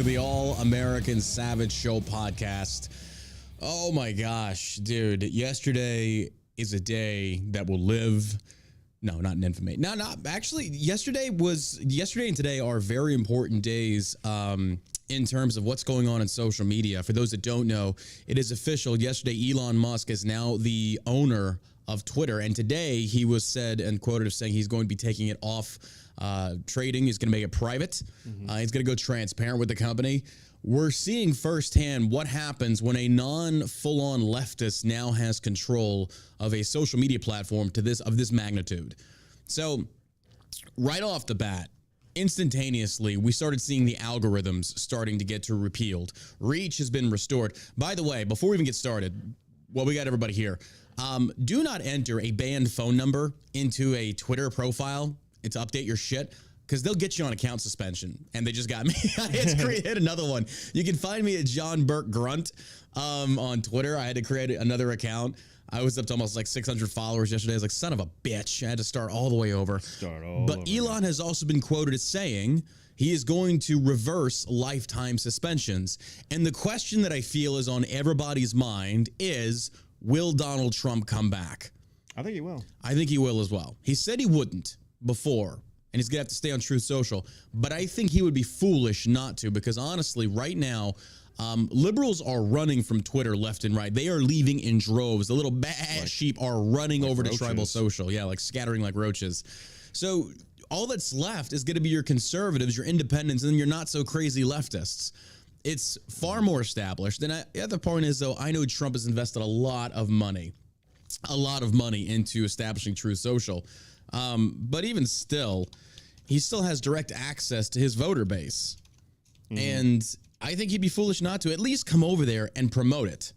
to the All American Savage Show podcast. Oh my gosh, dude. Yesterday is a day that will live. No, not in infamy. No, actually, yesterday and today are very important days in terms of what's going on in social media. For those that don't know, it is official. Yesterday, Elon Musk is now the owner of Twitter. And today he was said and quoted as saying he's going to be taking it off trading. He's going to make it private. He's going to go transparent with the company. We're seeing firsthand what happens when a non-full-on leftist now has control of a social media platform of this magnitude. So right off the bat, instantaneously, we started seeing the algorithms starting to get repealed. Reach has been restored. By the way, before we even get started, well, we got everybody here. Do not enter a banned phone number into a Twitter profile to update your shit, because they'll get you on account suspension. And they just got me. I had to create another one. You can find me at John Burke Grunt on Twitter. I had to create another account. I was up to almost like 600 followers yesterday. I was like, son of a bitch. I had to start all the way over. But Elon has also been quoted as saying he is going to reverse lifetime suspensions. And the question that I feel is on everybody's mind is, will Donald Trump come back? I think he will. I think he will as well. He said he wouldn't before, and he's going to have to stay on Truth Social. But I think he would be foolish not to, because honestly, right now, liberals are running from Twitter left and right. They are leaving in droves. The little bad sheep are running over to Tribal Social. Yeah, like scattering like roaches. So all that's left is going to be your conservatives, your independents, and your not so crazy leftists. It's far more established. And the other point is, though, I know Trump has invested a lot of money into establishing Truth Social. But even still, he still has direct access to his voter base. And I think he'd be foolish not to at least come over there and promote it.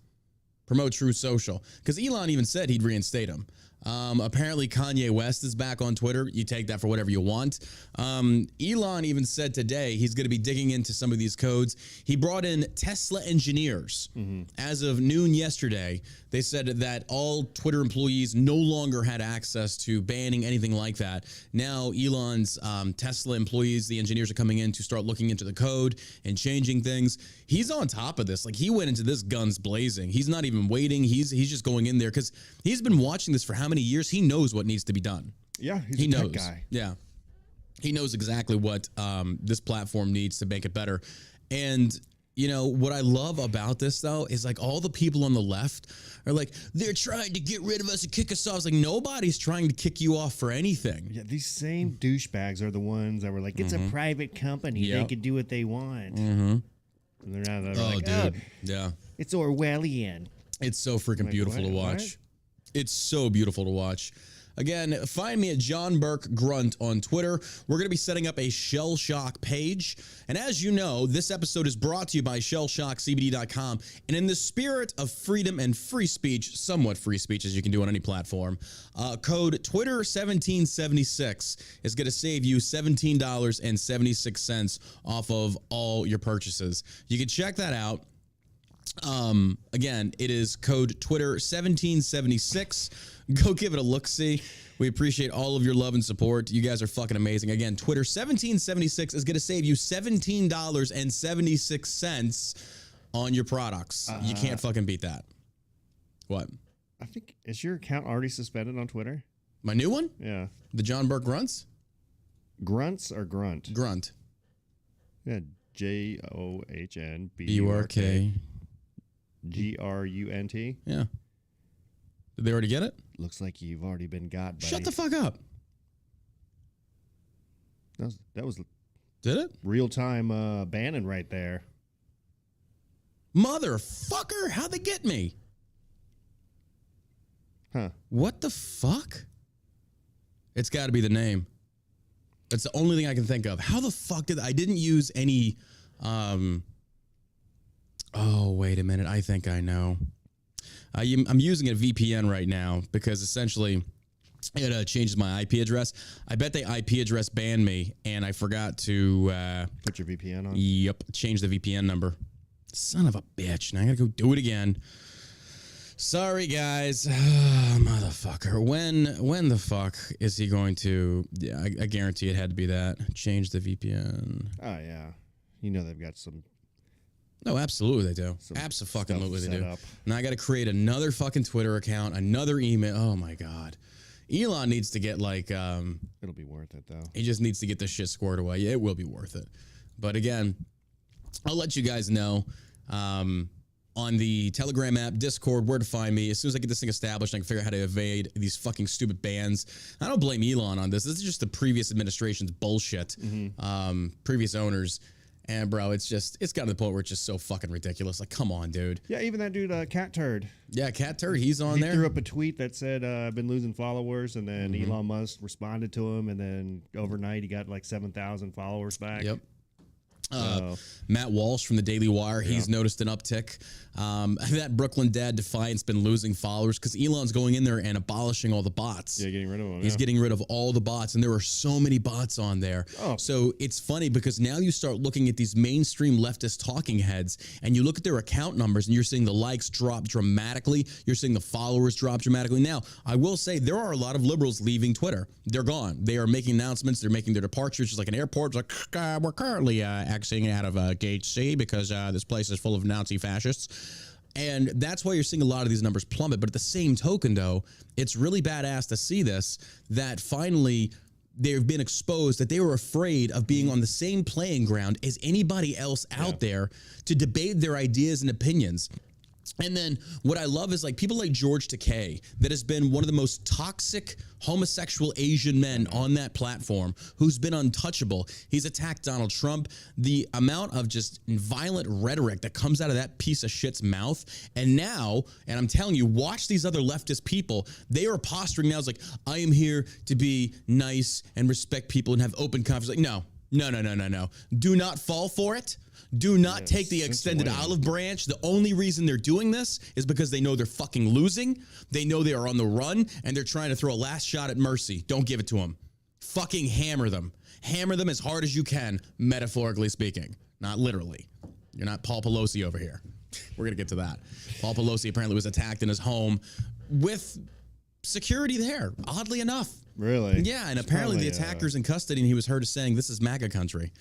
Promote Truth Social. Because Elon even said he'd reinstate him. Apparently Kanye West is back on Twitter. You take that for whatever you want. Elon even said today he's going to be digging into some of these codes. He brought in Tesla engineers. As of noon yesterday, they said that all Twitter employees no longer had access to banning anything like that. Now Elon's Tesla employees, the engineers, are coming in to start looking into the code and changing things. He's on top of this. Like, he went into this guns blazing. He's not even waiting. He's just going in there because he's been watching this for how many years? He knows what needs to be done. Yeah, he knows. Tech guy. Yeah, he knows exactly what this platform needs to make it better. And you know what I love about this, though, is like all the people on the left are like, they're trying to get rid of us and kick us off. It's like, nobody's trying to kick you off for anything. Yeah, these same douchebags are the ones that were like, it's a private company. Yep. They can do what they want. And they're like, dude. Yeah. It's Orwellian. It's so freaking beautiful to watch. What? It's so beautiful to watch. Again, find me at John Burke Grunt on Twitter. We're going to be setting up a Shell Shock page. And as you know, this episode is brought to you by ShellShockCBD.com. And in the spirit of freedom and free speech, somewhat free speech as you can do on any platform, code Twitter1776 is going to save you $17.76 off of all your purchases. You can check that out. Again, it is code Twitter1776. Go give it a look-see. We appreciate all of your love and support. You guys are fucking amazing. Again, Twitter 1776 is going to save you $17.76 on your products. You can't fucking beat that. What? I think, is your account already suspended on Twitter? My new one? Yeah. The John Burke Grunts? Grunts or Grunt? Grunt. Yeah, JOHNBURK. GRUNT. Yeah. Did they already get it? Looks like you've already been got, buddy. Shut the fuck up. That was Did it? Real-time banning right there. Motherfucker, how'd they get me? Huh. What the fuck? It's got to be the name. That's the only thing I can think of. How the fuck I didn't use any, oh, wait a minute. I think I know. I'm using a VPN right now because essentially it changes my IP address. I bet the IP address banned me, and I forgot to put your VPN on. Yep, change the VPN number. Son of a bitch! Now I gotta go do it again. Sorry, guys. Motherfucker. When the fuck is he going to? Yeah, I guarantee it had to be that. Change the VPN. Oh yeah, you know they've got some No, absolutely they do. Absolutely they do. Now I got to create another fucking Twitter account, another email. Oh my God. Elon needs to get like... it'll be worth it though. He just needs to get this shit squared away. Yeah, it will be worth it. But again, I'll let you guys know on the Telegram app, Discord, where to find me. As soon as I get this thing established, I can figure out how to evade these fucking stupid bans. I don't blame Elon on this. This is just the previous administration's bullshit. Previous owners. And bro, it's gotten to the point where it's just so fucking ridiculous. Like, come on, dude. Yeah, even that dude, Cat Turd. Yeah, Cat Turd, he's on there. He threw up a tweet that said, I've been losing followers, and then Elon Musk responded to him, and then overnight he got like 7,000 followers back. Yep. Matt Walsh from the Daily Wire, he's noticed an uptick. That Brooklyn Dad Defiant's been losing followers because Elon's going in there and abolishing all the bots. Yeah, getting rid of them. He's getting rid of all the bots, and there are so many bots on there. So it's funny because now you start looking at these mainstream leftist talking heads, and you look at their account numbers, and you're seeing the likes drop dramatically. You're seeing the followers drop dramatically. Now, I will say there are a lot of liberals leaving Twitter. They're gone. They are making announcements. They're making their departures, just like an airport. It's like, we're currently exiting out of Gate C because this place is full of Nazi fascists. And that's why you're seeing a lot of these numbers plummet. But at the same token, though, it's really badass to see this, that finally they've been exposed, that they were afraid of being on the same playing ground as anybody else out there to debate their ideas and opinions. And then what I love is like people like George Takei, that has been one of the most toxic homosexual Asian men on that platform, who's been untouchable. He's attacked Donald Trump. The amount of just violent rhetoric that comes out of that piece of shit's mouth. And now, and I'm telling you, watch these other leftist people. They are posturing now as like, I am here to be nice and respect people and have open conversation. Like, no. Do not fall for it. Do not take the extended olive branch. The only reason they're doing this is because they know they're fucking losing. They know they are on the run, and they're trying to throw a last shot at mercy. Don't give it to them. Fucking hammer them. Hammer them as hard as you can, metaphorically speaking. Not literally. You're not Paul Pelosi over here. We're going to get to that. Paul Pelosi apparently was attacked in his home with security there, oddly enough. Really? Yeah, and apparently the attacker's in custody, and he was heard as saying, "This is MAGA country."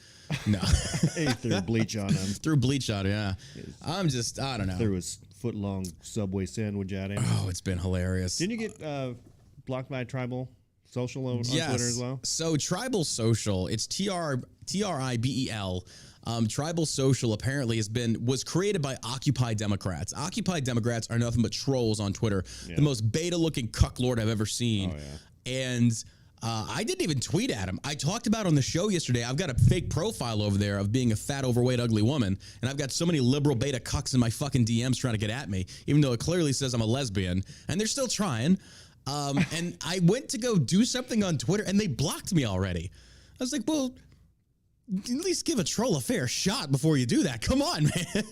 No. He threw bleach on him. Threw bleach on him, yeah. I don't know. Threw his foot-long Subway sandwich at him. Oh, it's been hilarious. Didn't you get blocked by Tribal Social on Twitter as well? So Tribal Social, it's TRIBEL. Tribal Social apparently was created by Occupy Democrats. Occupy Democrats are nothing but trolls on Twitter. The most beta-looking cucklord I've ever seen. Oh, yeah. And I didn't even tweet at him. I talked about on the show yesterday, I've got a fake profile over there of being a fat, overweight, ugly woman, and I've got so many liberal beta cucks in my fucking DMs trying to get at me, even though it clearly says I'm a lesbian, and they're still trying. And I went to go do something on Twitter, and they blocked me already. I was like, well, at least give a troll a fair shot before you do that. Come on, man.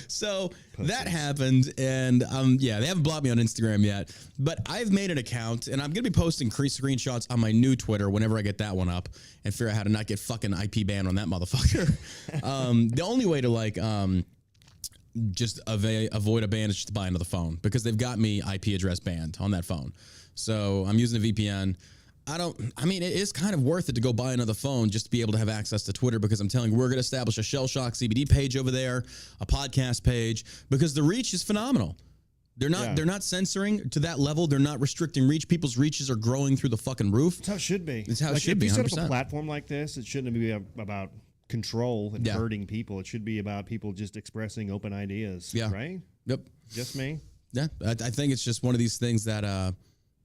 So that happened, and yeah, they haven't blocked me on Instagram yet, but I've made an account, and I'm going to be posting screenshots on my new Twitter whenever I get that one up and figure out how to not get fucking IP banned on that motherfucker. The only way to like just avoid a ban is just to buy another phone, because they've got me IP address banned on that phone. So I'm using a VPN. I mean, it is kind of worth it to go buy another phone just to be able to have access to Twitter, because I'm telling you, we're going to establish a Shell Shock CBD page over there, a podcast page, because the reach is phenomenal. They're not censoring to that level. They're not restricting reach. People's reaches are growing through the fucking roof. That's how it should be. It's how it should be. If you 100%. set up a platform like this, it shouldn't be about control and hurting people. It should be about people just expressing open ideas. Yeah. Right? Yep. Just me? Yeah. I think it's just one of these things that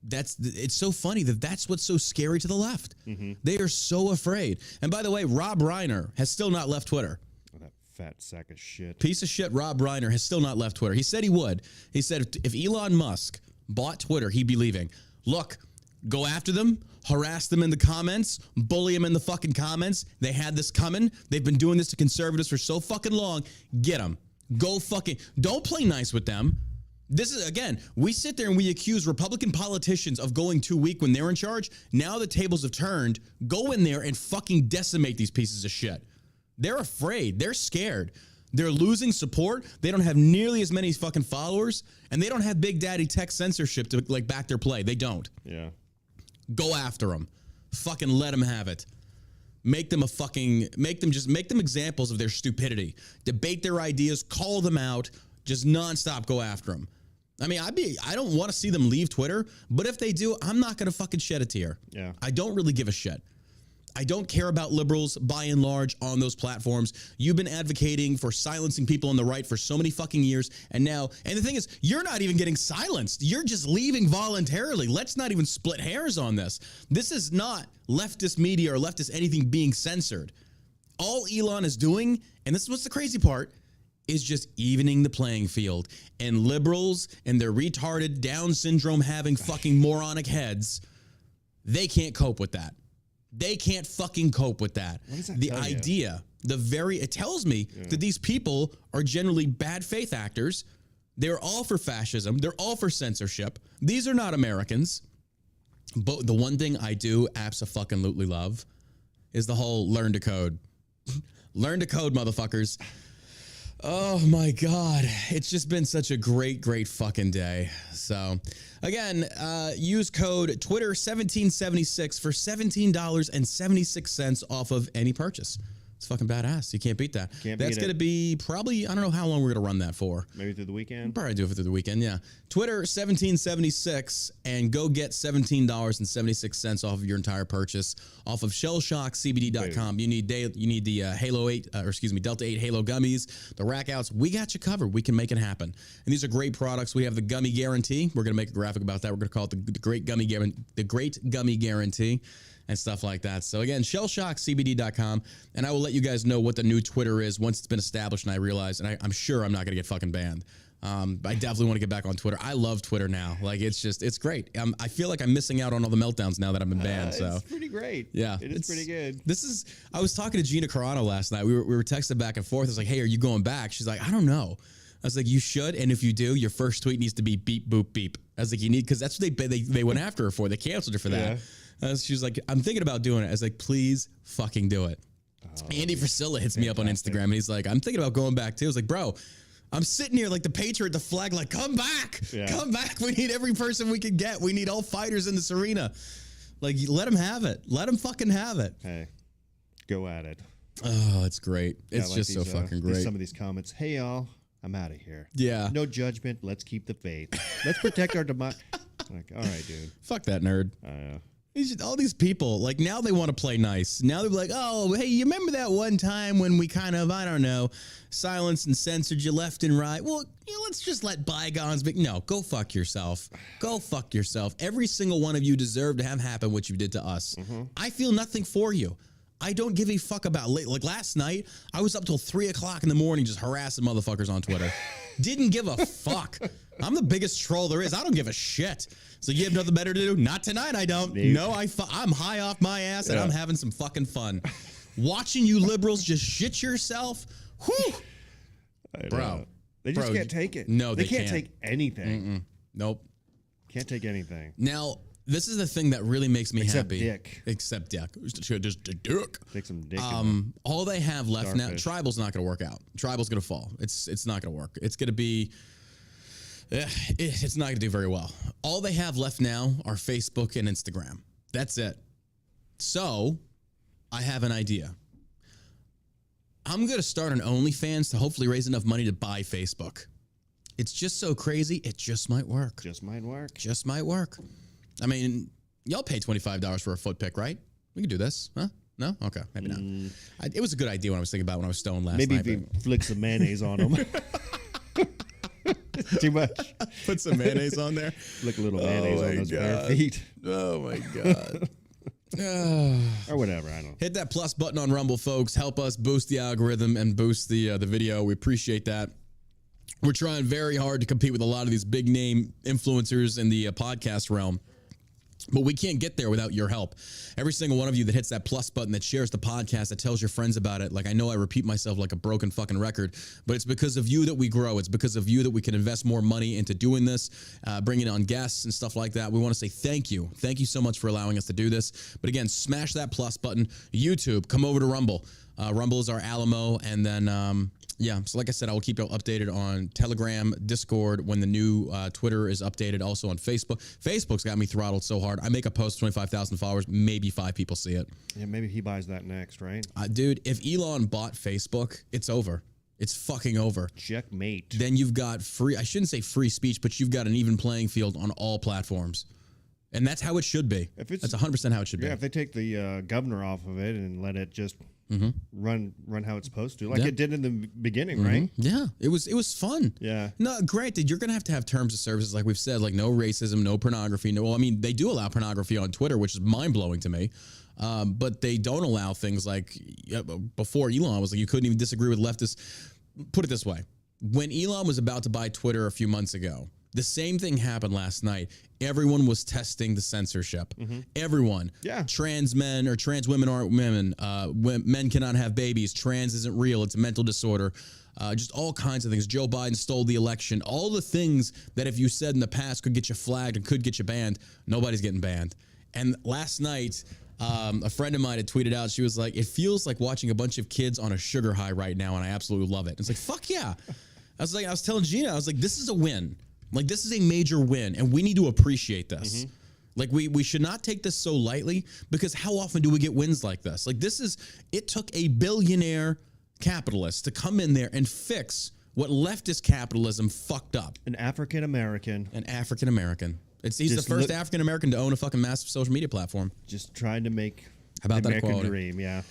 it's so funny that's what's so scary to the left. They are so afraid. And by the way, Rob Reiner has still not left Twitter. Oh, that fat sack of shit. Piece of shit Rob Reiner has still not left Twitter. He said he would. He said if Elon Musk bought Twitter, he'd be leaving. Look, go after them, harass them in the comments, bully them in the fucking comments. They had this coming. They've been doing this to conservatives for so fucking long. Get them. Go fucking, don't play nice with them. This is, again, we sit there and we accuse Republican politicians of going too weak when they're in charge. Now the tables have turned. Go in there and fucking decimate these pieces of shit. They're afraid. They're scared. They're losing support. They don't have nearly as many fucking followers, and they don't have big daddy tech censorship to like back their play. They don't. Yeah. Go after them. Fucking let them have it. Make them examples of their stupidity. Debate their ideas, call them out, just nonstop go after them. I mean, I don't want to see them leave Twitter, but if they do, I'm not going to fucking shed a tear. Yeah. I don't really give a shit. I don't care about liberals by and large on those platforms. You've been advocating for silencing people on the right for so many fucking years. And the thing is, you're not even getting silenced. You're just leaving voluntarily. Let's not even split hairs on this. This is not leftist media or leftist anything being censored. All Elon is doing, and this is what's the crazy part, is just evening the playing field. And liberals and their retarded Down syndrome having fucking moronic heads, they can't cope with that. They can't fucking cope with that. What does that the tell you? idea, it tells me that these people are generally bad faith actors. They're all for fascism. They're all for censorship. These are not Americans. But the one thing I do abso-fucking-lutely love is the whole learn to code. Learn to code, motherfuckers. Oh my God. It's just been such a great, great fucking day. So again, use code Twitter1776 for $17.76 off of any purchase. It's fucking badass. You can't beat that. That's going to be probably, I don't know how long we're going to run that for. Maybe through the weekend? Probably do it through the weekend, yeah. Twitter 1776 and go get $17.76 off of your entire purchase off of shellshockcbd.com. You need the Delta 8 Halo gummies, the rack outs. We got you covered. We can make it happen. And these are great products. We have the gummy guarantee. We're going to make a graphic about that. We're going to call it the Great Gummy Guarantee and stuff like that. So again, shellshockcbd.com, and I will let you guys know what the new Twitter is once it's been established and I realize, and I'm sure I'm not going to get fucking banned. I definitely want to get back on Twitter. I love Twitter now. Like, it's great. I feel like I'm missing out on all the meltdowns now that I've been banned. So it's pretty great. Yeah. It's pretty good. I was talking to Gina Carano last night. We were texting back and forth. I was like, hey, are you going back? She's like, I don't know. I was like, you should, and if you do, your first tweet needs to be beep, boop, beep. I was like, you need, because that's what they went after her for. They canceled her for that. She was like, I'm thinking about doing it. I was like, please fucking do it. Andy Frisilla hits me up on Instagram, and he's like, I'm thinking about going back too. I was like, bro, I'm sitting here like the Patriot, the flag, like, come back. Yeah. Come back. We need every person we can get. We need all fighters in this arena. Like, let them have it. Let them fucking have it. Hey, go at it. Oh, it's great. It's just so fucking great. Some of these comments, hey, y'all, I'm out of here. Yeah. No judgment. Let's keep the faith. Let's protect our democracy. Like, all right, dude. Fuck that nerd. All these people, like, now they want to play nice. Now they're like, oh, hey, you remember that one time when we kind of, I don't know, silenced and censored you left and right? Well, let's just let bygones be. No, go fuck yourself. Go fuck yourself. Every single one of you deserve to have happen what you did to us. I feel nothing for you. I don't give a fuck about like last night. I was up till 3 o'clock in the morning just harassing motherfuckers on Twitter. Didn't give a fuck. I'm the biggest troll there is. I don't give a shit. So you have nothing better to do? Not tonight. I don't. No, I'm high off my ass and I'm having some fucking fun. Watching you liberals just shit yourself. Whew. Bro. They just can't take it. No, they can't take anything. Nope. Can't take anything. Now, this is the thing that really makes me happy. Dick. Except dick. Just a dick. Take some dick. All they have left now, Starfish. Tribal's not going to work out. Tribal's going to fall. It's not going to work. It's going to be... It's not going to do very well. All they have left now are Facebook and Instagram. That's it. So, I have an idea. I'm going to start an OnlyFans to hopefully raise enough money to buy Facebook. It's just so crazy, it just might work. Just might work. Just might work. I mean, y'all pay $25 for a foot pic, right? We can do this, huh? No? Okay, maybe not. It was a good idea when I was thinking about it when I was stoned last night. Maybe if you flick some mayonnaise on them. Too much. Put some mayonnaise on there. Flick a little mayonnaise on those bare feet. Oh, my God. Or whatever, I don't know. Hit that plus button on Rumble, folks. Help us boost the algorithm and boost the video. We appreciate that. We're trying very hard to compete with a lot of these big name influencers in the podcast realm. But we can't get there without your help. Every single one of you that hits that plus button, that shares the podcast, that tells your friends about it. Like, I know I repeat myself like a broken fucking record, but it's because of you that we grow. It's because of you that we can invest more money into doing this, bringing on guests and stuff like that. We want to say thank you. Thank you so much for allowing us to do this. But again, smash that plus button. YouTube, come over to Rumble. Rumble is our Alamo, and then Yeah. So like I said, I will keep you updated on Telegram, Discord, when the new Twitter is updated. Also on Facebook. Facebook's got me throttled so hard. I make a post, 25,000 followers, maybe 5 people see it. Yeah, maybe he buys that next, right? Dude, if Elon bought Facebook, it's over. It's fucking over. Checkmate. Then you've got I shouldn't say free speech, but you've got an even playing field on all platforms. And that's how it should be. That's 100% how it should be. Yeah, if they take the governor off of it and let it just run how it's supposed to, like it did in the beginning, right? Yeah, it was fun. Yeah. No, granted, you're gonna have terms of services, like we've said, like no racism, no pornography. No, well, I mean, they do allow pornography on Twitter, which is mind blowing to me. But they don't allow things like before Elon was like you couldn't even disagree with leftists. Put it this way: when Elon was about to buy Twitter a few months ago, the same thing happened last night. Everyone was testing the censorship. Everyone. Yeah. Trans men or trans women aren't women. Men cannot have babies. Trans isn't real. It's a mental disorder. Just all kinds of things. Joe Biden stole the election. All the things that if you said in the past could get you flagged and could get you banned, nobody's getting banned. And last night, a friend of mine had tweeted out, she was like, it feels like watching a bunch of kids on a sugar high right now, and I absolutely love it. It's like, fuck yeah. I was telling Gina, I was like, this is a win. Like, this is a major win, and we need to appreciate this. Like, we should not take this so lightly, because how often do we get wins like this? Like, it took a billionaire capitalist to come in there and fix what leftist capitalism fucked up. An African American. He's the first African American to own a fucking massive social media platform. Just trying to make the American equality dream, yeah.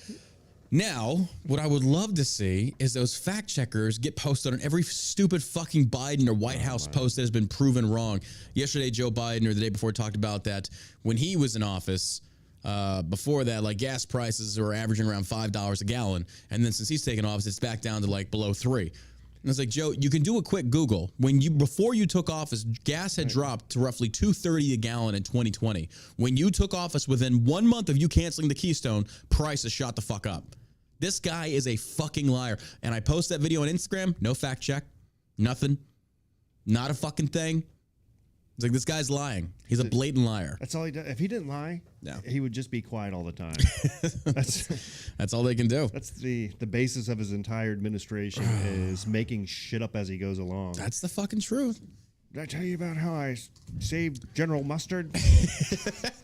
Now, what I would love to see is those fact checkers get posted on every stupid fucking Biden or White House post that has been proven wrong. Yesterday, Joe Biden, or the day before, talked about that when he was in office. Before that, like gas prices were averaging around $5 a gallon, and then since he's taken office, it's back down to like below $3. And I was like, Joe, you can do a quick Google. Before you took office, gas had dropped to roughly $2.30 a gallon in 2020. When you took office, within 1 month of you canceling the Keystone, prices shot the fuck up. This guy is a fucking liar. And I post that video on Instagram, no fact check, nothing, not a fucking thing. It's like, this guy's lying. He's a blatant liar. That's all he does. If he didn't lie, he would just be quiet all the time. That's all they can do. That's the basis of his entire administration is making shit up as he goes along. That's the fucking truth. Did I tell you about how I saved General Mustard?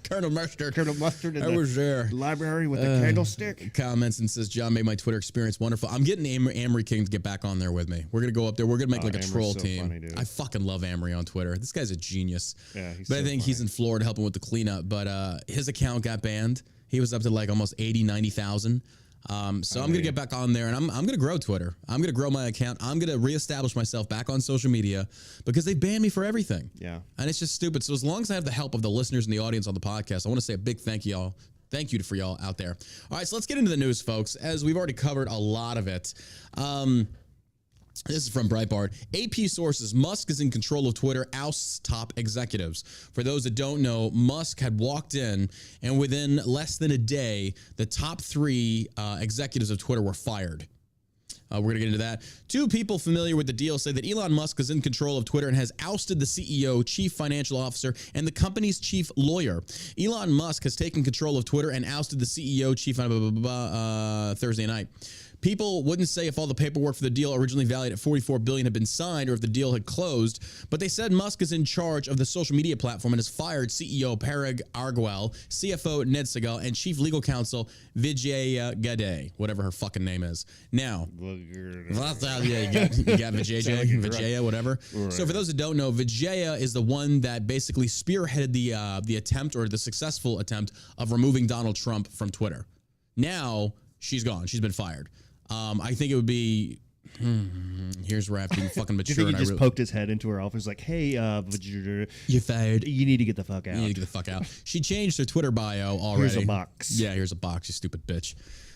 Colonel Mustard. In I was there. Library with a candlestick. Comments and says, John made my Twitter experience wonderful. I'm getting Amory King to get back on there with me. We're going to go up there. We're going to make like a troll team. Funny, dude. I fucking love Amory on Twitter. This guy's a genius. Yeah, but I think he's in Florida helping with the cleanup. But his account got banned. He was up to like almost 90,000. So I'm going to get back on there, and I'm going to grow Twitter. I'm going to grow my account. I'm going to reestablish myself back on social media because they banned me for everything. Yeah. And it's just stupid. So as long as I have the help of the listeners and the audience on the podcast, I want to say a big thank you for y'all out there. All right, so let's get into the news, folks, as we've already covered a lot of it. This is from Breitbart. AP sources, Musk is in control of Twitter, ousts top executives. For those that don't know, Musk had walked in, and within less than a day, the top 3 executives of Twitter were fired. We're going to get into that. 2 people familiar with the deal say that Elon Musk is in control of Twitter and has ousted the CEO, chief financial officer, and the company's chief lawyer. Elon Musk has taken control of Twitter and ousted the CEO, chief Thursday night. People wouldn't say if all the paperwork for the deal originally valued at $44 billion had been signed or if the deal had closed, but they said Musk is in charge of the social media platform and has fired CEO Parag Agrawal, CFO Ned Segal, and chief legal counsel Vijaya Gadde, whatever her fucking name is. Now, you got Vijaya, whatever. Right. So for those that don't know, Vijaya is the one that basically spearheaded the attempt or the successful attempt of removing Donald Trump from Twitter. Now she's gone. She's been fired. I think it would be. Here's where I have to be fucking mature. Do you think he just poked his head into her office like, "Hey, you're fired. You need to get the fuck out. You need to get the fuck out." She changed her Twitter bio already. Here's a box. Yeah, here's a box. You stupid bitch.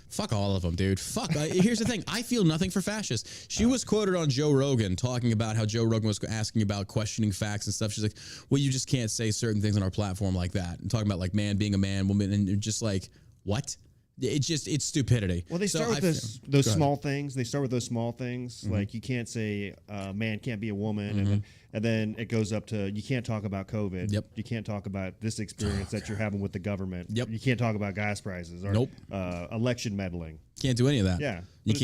Fuck all of them, dude. Fuck. Here's the thing. I feel nothing for fascists. She was quoted on Joe Rogan talking about how Joe Rogan was asking about questioning facts and stuff. She's like, "Well, you just can't say certain things on our platform like that." And talking about like man being a man, woman, and just like what? It's stupidity. Well, they start with those small things. They start with those small things. Mm-hmm. Like you can't say man can't be a woman, mm-hmm. And then it goes up to you can't talk about COVID. Yep. You can't talk about this experience that you're having with the government. Yep. You can't talk about gas prices or election meddling. Can't do any of that. Yeah. You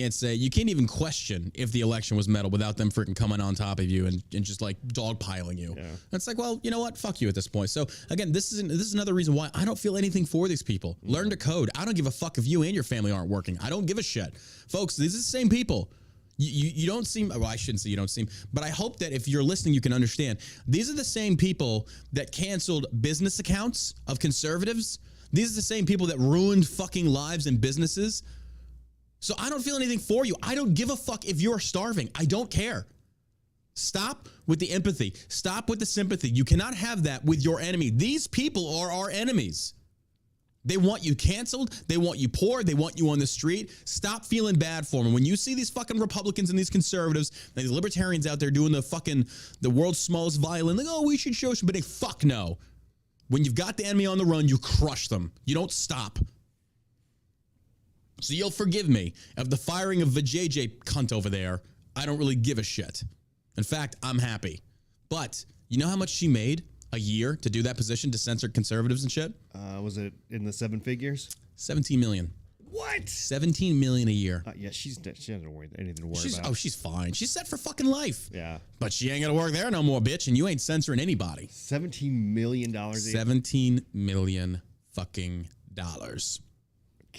can't even question if the election was meddled without them freaking coming on top of you and just like dogpiling you. Yeah. It's like, well, you know what? Fuck you at this point. So again, this is another reason why I don't feel anything for these people. Learn to code. I don't give a fuck if you and your family aren't working. I don't give a shit. Folks, these are the same people. You don't seem, well, I shouldn't say you don't seem, but I hope that if you're listening, you can understand. These are the same people that canceled business accounts of conservatives. These are the same people that ruined fucking lives and businesses. So I don't feel anything for you. I don't give a fuck if you're starving. I don't care. Stop with the empathy. Stop with the sympathy. You cannot have that with your enemy. These people are our enemies. They want you canceled. They want you poor. They want you on the street. Stop feeling bad for them. When you see these fucking Republicans and these conservatives and these libertarians out there doing the world's smallest violin, like, oh, we should show some, but they fuck no. When you've got the enemy on the run, you crush them. You don't stop. So you'll forgive me of the firing of the JJ cunt over there. I don't really give a shit. In fact, I'm happy. But you know how much she made a year to do that position, to censor conservatives and shit? Was it in the 7 figures? 17 million. What? 17 million a year. Yeah, she doesn't worry anything to worry about. Oh, she's fine. She's set for fucking life. Yeah. But she ain't gonna work there no more, bitch, and you ain't censoring anybody. $17 million. $17 million fucking dollars.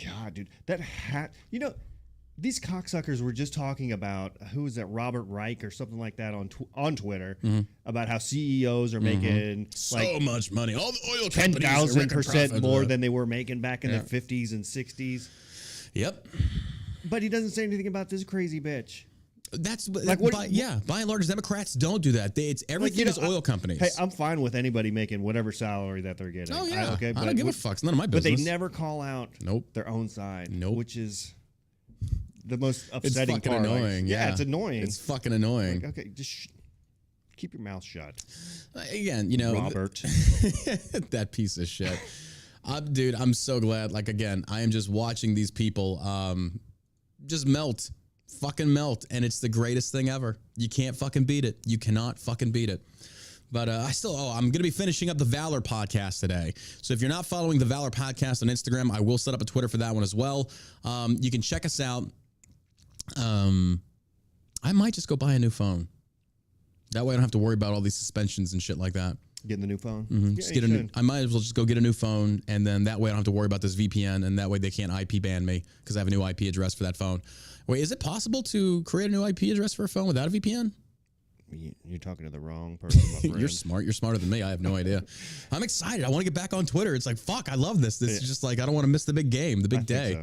God, dude. That hat, these cocksuckers were just talking about, who was that, Robert Reich or something like that on Twitter, about how CEOs are making so much money. All the oil companies 10,000% more than they were making back in the 50s and 60s. Yep. But he doesn't say anything about this crazy bitch. That's like by and large, Democrats don't do that. Everything is oil companies. Hey, I'm fine with anybody making whatever salary that they're getting. Oh yeah, I don't give a fuck. It's none of my business. But they never call out their own side. Which is the most upsetting it's fucking part. annoying. Yeah, it's annoying. It's fucking annoying. Like, okay, just keep your mouth shut. Again, Robert, that piece of shit. Dude, I'm so glad. Like, again, I am just watching these people just melt. Fucking melt, and it's the greatest thing ever. You can't fucking beat it. You cannot fucking beat it. But I'm going to be finishing up the Valor podcast today. So if you're not following the Valor podcast on Instagram, I will set up a Twitter for that one as well. You can check us out. I might just go buy a new phone. That way I don't have to worry about all these suspensions and shit like that. Getting the new phone? Yeah, I might as well just go get a new phone, and then that way I don't have to worry about this VPN, and that way they can't IP ban me because I have a new IP address for that phone. Wait, is it possible to create a new IP address for a phone without a VPN? You're talking to the wrong person, my friend. You're smart. You're smarter than me. I have no idea. I'm excited. I want to get back on Twitter. It's like, fuck, I love this. This is just like, I don't want to miss the big game, the big day.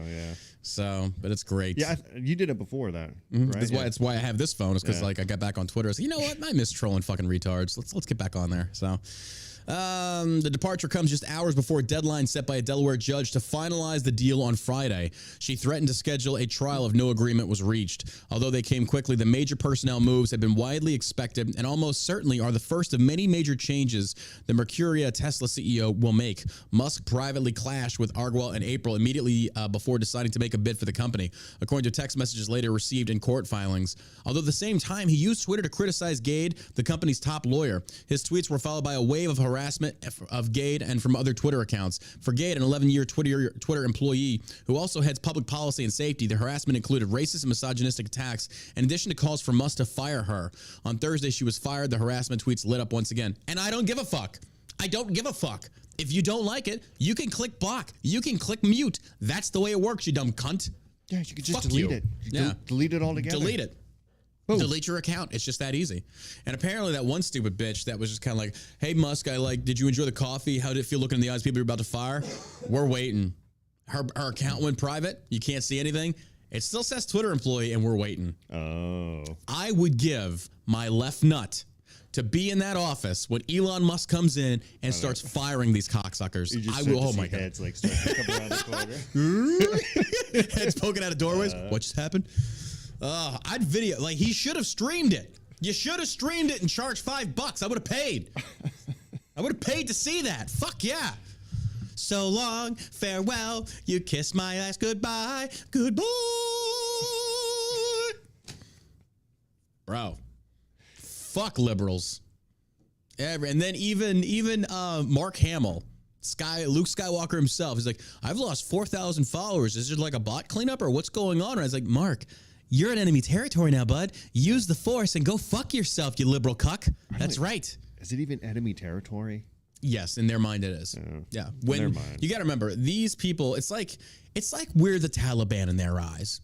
But it's great. Yeah, you did it before that, right? That's why I have this phone. Is because like I got back on Twitter. So you know what? I miss trolling fucking retards. Let's get back on there. So. The departure comes just hours before a deadline set by a Delaware judge to finalize the deal on Friday. She threatened to schedule a trial if no agreement was reached. Although they came quickly, the major personnel moves had been widely expected and almost certainly are the first of many major changes the Mercuria Tesla CEO will make. Musk privately clashed with Argwell in April, immediately before deciding to make a bid for the company, according to text messages later received in court filings. Although at the same time, he used Twitter to criticize Gade, the company's top lawyer. His tweets were followed by a wave of harassment of Gade and from other Twitter accounts. For Gade, an 11-year Twitter employee who also heads public policy and safety, the harassment included racist and misogynistic attacks, in addition to calls for Musk to fire her. On Thursday, she was fired. The harassment tweets lit up once again. And I don't give a fuck. I don't give a fuck. If you don't like it, you can click block. You can click mute. That's the way it works, you dumb cunt. Yeah, you could just delete it. Delete it altogether. Delete it. Boom. Delete your account. It's just that easy. And apparently that one stupid bitch that was just kind of like, hey, Musk, did you enjoy the coffee? How did it feel looking in the eyes of people you're about to fire? We're waiting. Her account went private. You can't see anything. It still says Twitter employee, and we're waiting. Oh. I would give my left nut to be in that office when Elon Musk comes in and starts firing these cocksuckers. I will. Oh my God! Heads like start to come around the corner. Heads poking out of doorways. What just happened? I'd video, like, he should have streamed it. You should have streamed it and charged $5. I would have paid. I would have paid to see that. Fuck yeah. So long, farewell, you kiss my ass goodbye, goodbye. Bro, fuck liberals. And then even Mark Hamill, Luke Skywalker himself, he's like, I've lost 4,000 followers. Is it like a bot cleanup or what's going on? And I was like, Mark, you're in enemy territory now, bud. Use the Force and go fuck yourself, you liberal cuck. That's right. Is it even enemy territory? Yes, in their mind it is. Yeah. When you got to remember, these people, it's like we're the Taliban in their eyes.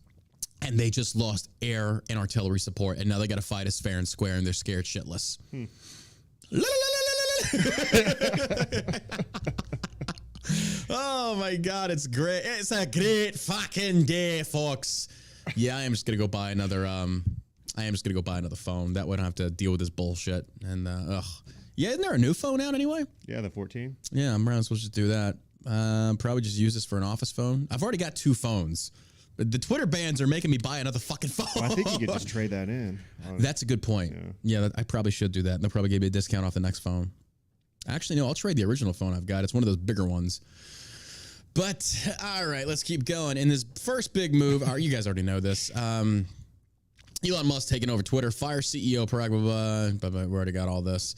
And they just lost air and artillery support, and now they got to fight us fair and square, and they're scared shitless. Oh my God, it's great! It's a great fucking day, folks. Yeah, I am just gonna go buy another. Phone. That way I don't have to deal with this bullshit. And yeah, isn't there a new phone out anyway? Yeah, the 14. Yeah, I'm around supposed to do that. Probably just use this for an office phone. I've already got 2 phones. The Twitter bans are making me buy another fucking phone. Well, I think you could just trade that in. That's a good point. Yeah, I probably should do that. And they'll probably give me a discount off the next phone. Actually, no, I'll trade the original phone I've got. It's one of those bigger ones. But, all right, let's keep going. In this first big move, you guys already know this. Elon Musk taking over Twitter, fire CEO, blah, blah, blah. We already got all this.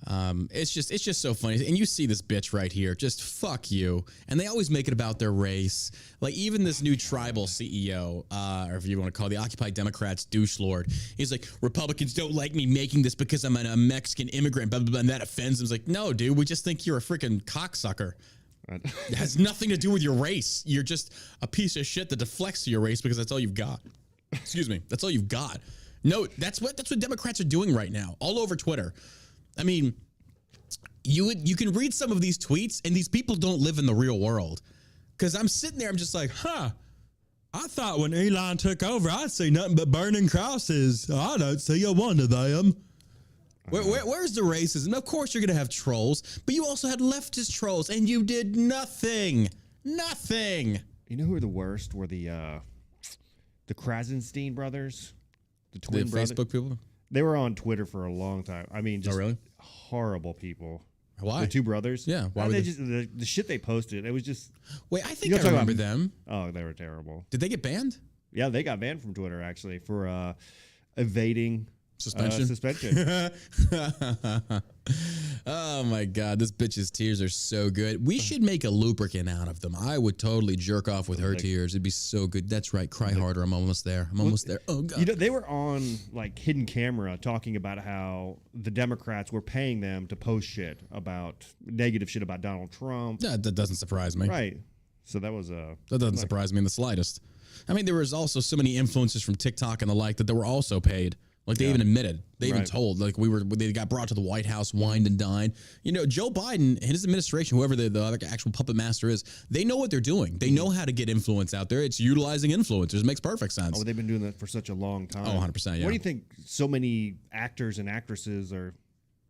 It's just so funny. And you see this bitch right here, just fuck you. And they always make it about their race. Like even this new tribal CEO, or if you want to call the Occupy Democrats douche lord, he's like, Republicans don't like me making this because I'm a Mexican immigrant, blah, blah, blah, and that offends them. It's like, no, dude, we just think you're a freaking cocksucker. It has nothing to do with your race. You're just a piece of shit that deflects to your race because that's all you've got. Excuse me. That's all you've got. No, that's what Democrats are doing right now, all over Twitter. I mean, you can read some of these tweets, and these people don't live in the real world. Because I'm sitting there, I'm just like, I thought when Elon took over, I'd see nothing but burning crosses. I don't see a one of them. Where's the racism? Of course you're going to have trolls, but you also had leftist trolls, and you did nothing. Nothing. You know who are the worst? Were the Krasenstein brothers, the twin brothers. Facebook people? They were on Twitter for a long time. I mean, just really? Horrible people. Why? The 2 brothers? Yeah. Why they just the shit they posted? It was just. Wait, I think I remember them. Oh, they were terrible. Did they get banned? Yeah, they got banned from Twitter actually for evading suspension. Oh my God, this bitch's tears are so good. We should make a lubricant out of them. I would totally jerk off with her tears. It'd be so good. That's right. Cry harder. I'm almost there. I'm almost there. Oh God. You know, they were on like hidden camera talking about how the Democrats were paying them to post shit about negative shit about Donald Trump. Yeah, that doesn't surprise me. Right. So that was that doesn't surprise me in the slightest. I mean, there was also so many influencers from TikTok and the like that they were also paid. Like they even admitted, they even told, like they got brought to the White House, wined and dined. You know, Joe Biden and his administration, whoever the other actual puppet master is, they know what they're doing. They know how to get influence out there. It's utilizing influencers. It makes perfect sense. Oh, they've been doing that for such a long time. Oh, 100%. Yeah. What do you think? So many actors and actresses are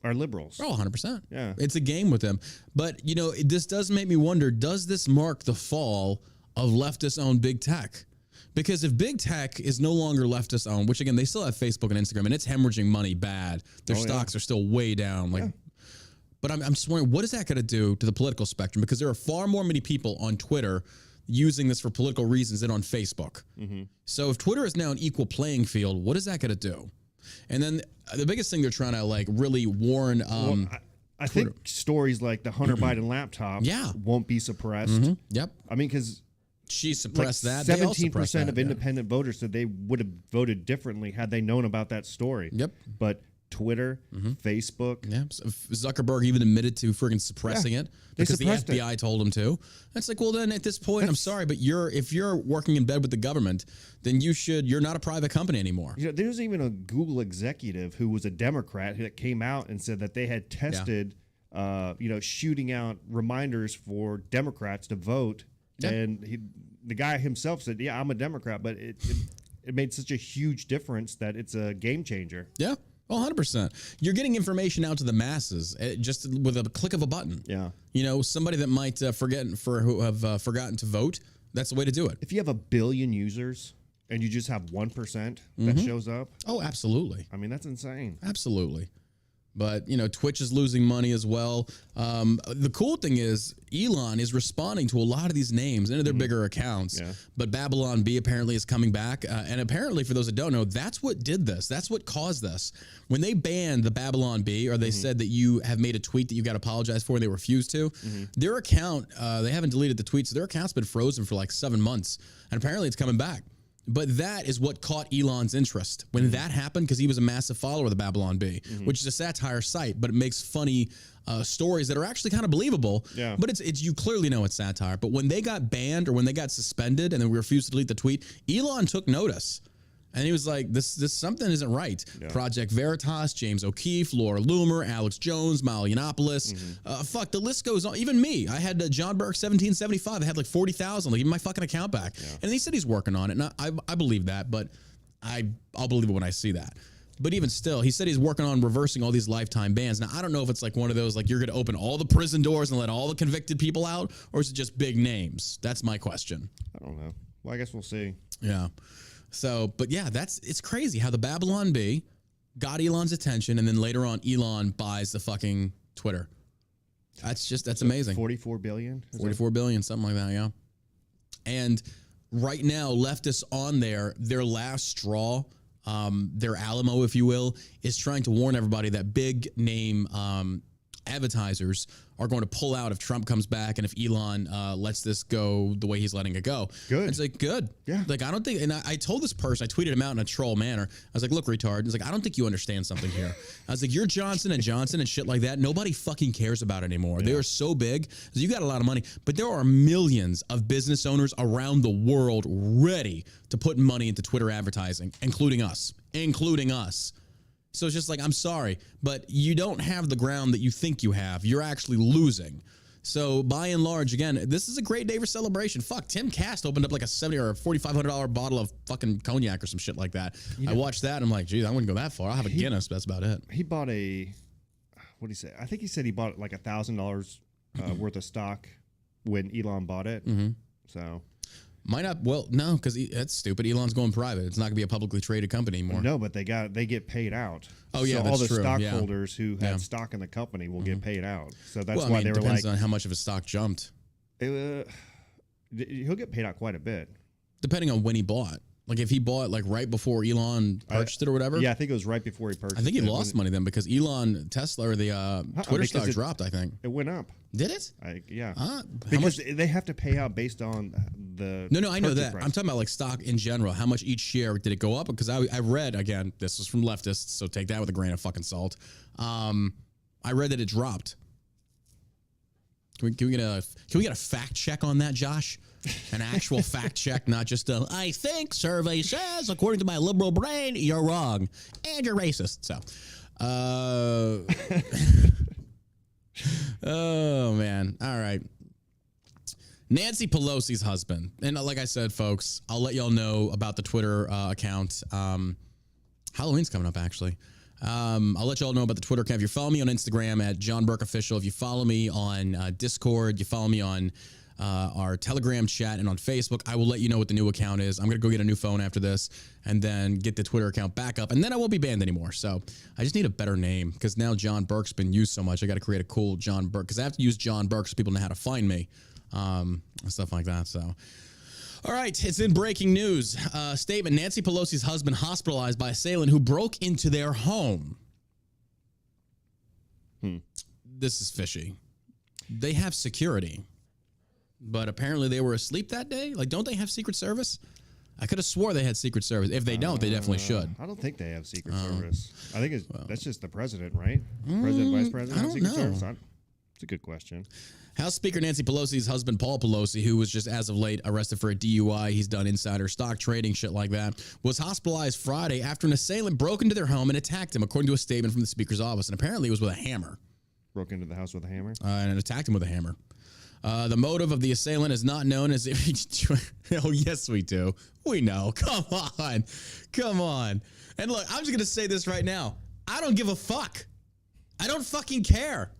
liberals. Oh, 100%. Yeah. It's a game with them. But, you know, this does make me wonder, does this mark the fall of leftist-owned big tech? Because if big tech is no longer leftist owned, which again, they still have Facebook and Instagram, and it's hemorrhaging money bad. Their stocks are still way down. Like, but I'm just wondering, what is that going to do to the political spectrum? Because there are far more many people on Twitter using this for political reasons than on Facebook. So if Twitter is now an equal playing field, what is that going to do? And then the biggest thing they're trying to like really warn. I think stories like the Hunter Biden laptop won't be suppressed. Yep. I mean, because she suppressed that. 17% of independent voters said they would have voted differently had they known about that story. Yep. But Twitter, Facebook. Yeah. Zuckerberg even admitted to freaking suppressing it because the FBI told him to. That's like, well, then at this point, I'm sorry, but if you're working in bed with the government, then you're not a private company anymore. You know, there was even a Google executive who was a Democrat that came out and said that they had tested, shooting out reminders for Democrats to vote. Yeah. And the guy himself said, yeah, I'm a Democrat, but it made such a huge difference that it's a game changer. Yeah. Oh, 100%. You're getting information out to the masses just with a click of a button. Yeah. You know, somebody that might who have forgotten to vote, that's the way to do it. If you have 1 billion users and you just have 1% that shows up. Oh, absolutely. I mean, that's insane. Absolutely. But, Twitch is losing money as well. The cool thing is Elon is responding to a lot of these names into their bigger accounts. Yeah. But Babylon B apparently is coming back. And apparently, for those that don't know, that's what did this. That's what caused this. When they banned the Babylon B, or they said that you have made a tweet that you got to apologize for and they refused to, their account, they haven't deleted the tweets. Their account's been frozen for like 7 months. And apparently it's coming back. But that is what caught Elon's interest. When that happened, because he was a massive follower of the Babylon Bee, which is a satire site, but it makes funny stories that are actually kind of believable. Yeah. But it's you clearly know it's satire. But when they got banned or when they got suspended and then we refused to delete the tweet, Elon took notice. And he was like, this something isn't right. Yeah. Project Veritas, James O'Keefe, Laura Loomer, Alex Jones, Milo Yiannopoulos. Fuck, the list goes on. Even me. I had John Burke 1775. I had like 40,000. Like, give me my fucking account back. Yeah. And he said he's working on it. And I believe that, but I'll believe it when I see that. But even still, he said he's working on reversing all these lifetime bans. Now, I don't know if it's like one of those, like you're going to open all the prison doors and let all the convicted people out, or is it just big names? That's my question. I don't know. Well, I guess we'll see. Yeah. So, but yeah, it's crazy how the Babylon Bee got Elon's attention, and then later on, Elon buys the fucking Twitter. That's amazing. 44 billion? 44 billion, something like that, yeah. And right now, leftists on their last straw, their Alamo, if you will, is trying to warn everybody that big name advertisers are going to pull out if Trump comes back and if Elon lets this go the way he's letting it go. Good. And it's like, good. Yeah. Like, I don't think, and I told this person, I tweeted him out in a troll manner. I was like, look, retard. He's like, I don't think you understand something here. I was like, you're Johnson & Johnson and shit like that. Nobody fucking cares about it anymore. Yeah. They are so big. So you got a lot of money, but there are millions of business owners around the world ready to put money into Twitter advertising, including us. So it's just like, I'm sorry, but you don't have the ground that you think you have. You're actually losing. So by and large, again, this is a great day for celebration. Fuck, Tim Cast opened up like a $70 or $4,500 bottle of fucking cognac or some shit like that. I watched that and I'm like, geez, I wouldn't go that far. I'll have a Guinness, but that's about it. He bought what did he say? I think he said he bought like $1,000 worth of stock when Elon bought it. So... Might not. Well, no, because that's stupid. Elon's going private. It's not going to be a publicly traded company anymore. No, but they get paid out. Oh yeah, so that's all the true. stockholders who had stock in the company will get paid out. So that's why they were depends on how much of his stock jumped. He'll get paid out quite a bit, depending on when he bought. Like if he bought like right before Elon purchased it or whatever. Yeah, I think it was right before he purchased it. I think he lost money then because Tesla or the Twitter stock dropped, I think. It went up. Did it? Yeah. Because they have to pay out based on the No, I know that. Price. I'm talking about like stock in general. How much each share did it go up? Because I read, again, this was from leftists, so take that with a grain of fucking salt. I read that it dropped. Can we get a fact check on that, Josh? An actual fact check, not just a I think survey says, according to my liberal brain, you're wrong. And you're racist. So oh man. All right. Nancy Pelosi's husband. And like I said, folks, I'll let y'all know about the Twitter account. Halloween's coming up, actually. I'll let y'all know about the Twitter account. If you follow me on Instagram at John Burke Official, if you follow me on Discord, you follow me on our Telegram chat and on Facebook, I will let you know what the new account is. I'm going to go get a new phone after this and then get the Twitter account back up. And then I won't be banned anymore. So I just need a better name because now John Burke's been used so much. I got to create a cool John Burke because I have to use John Burke so people know how to find me and stuff like that. So... All right, it's in breaking news. Statement, Nancy Pelosi's husband hospitalized by assailant who broke into their home. This is fishy. They have security, but apparently they were asleep that day. Like, don't they have Secret Service? I could have swore they had Secret Service. If they don't, they definitely should. I don't think they have Secret Service. I think that's just the president, right? President, vice president, I don't know. Service? It's a good question. House Speaker Nancy Pelosi's husband, Paul Pelosi, who was just as of late arrested for a DUI, he's done insider stock trading, shit like that, was hospitalized Friday after an assailant broke into their home and attacked him, according to a statement from the Speaker's office. And apparently it was with a hammer. Broke into the house with a hammer? And attacked him with a hammer. The motive of the assailant is not known as if he... Oh, yes, we do. We know. Come on. And look, I'm just going to say this right now. I don't give a fuck. I don't fucking care.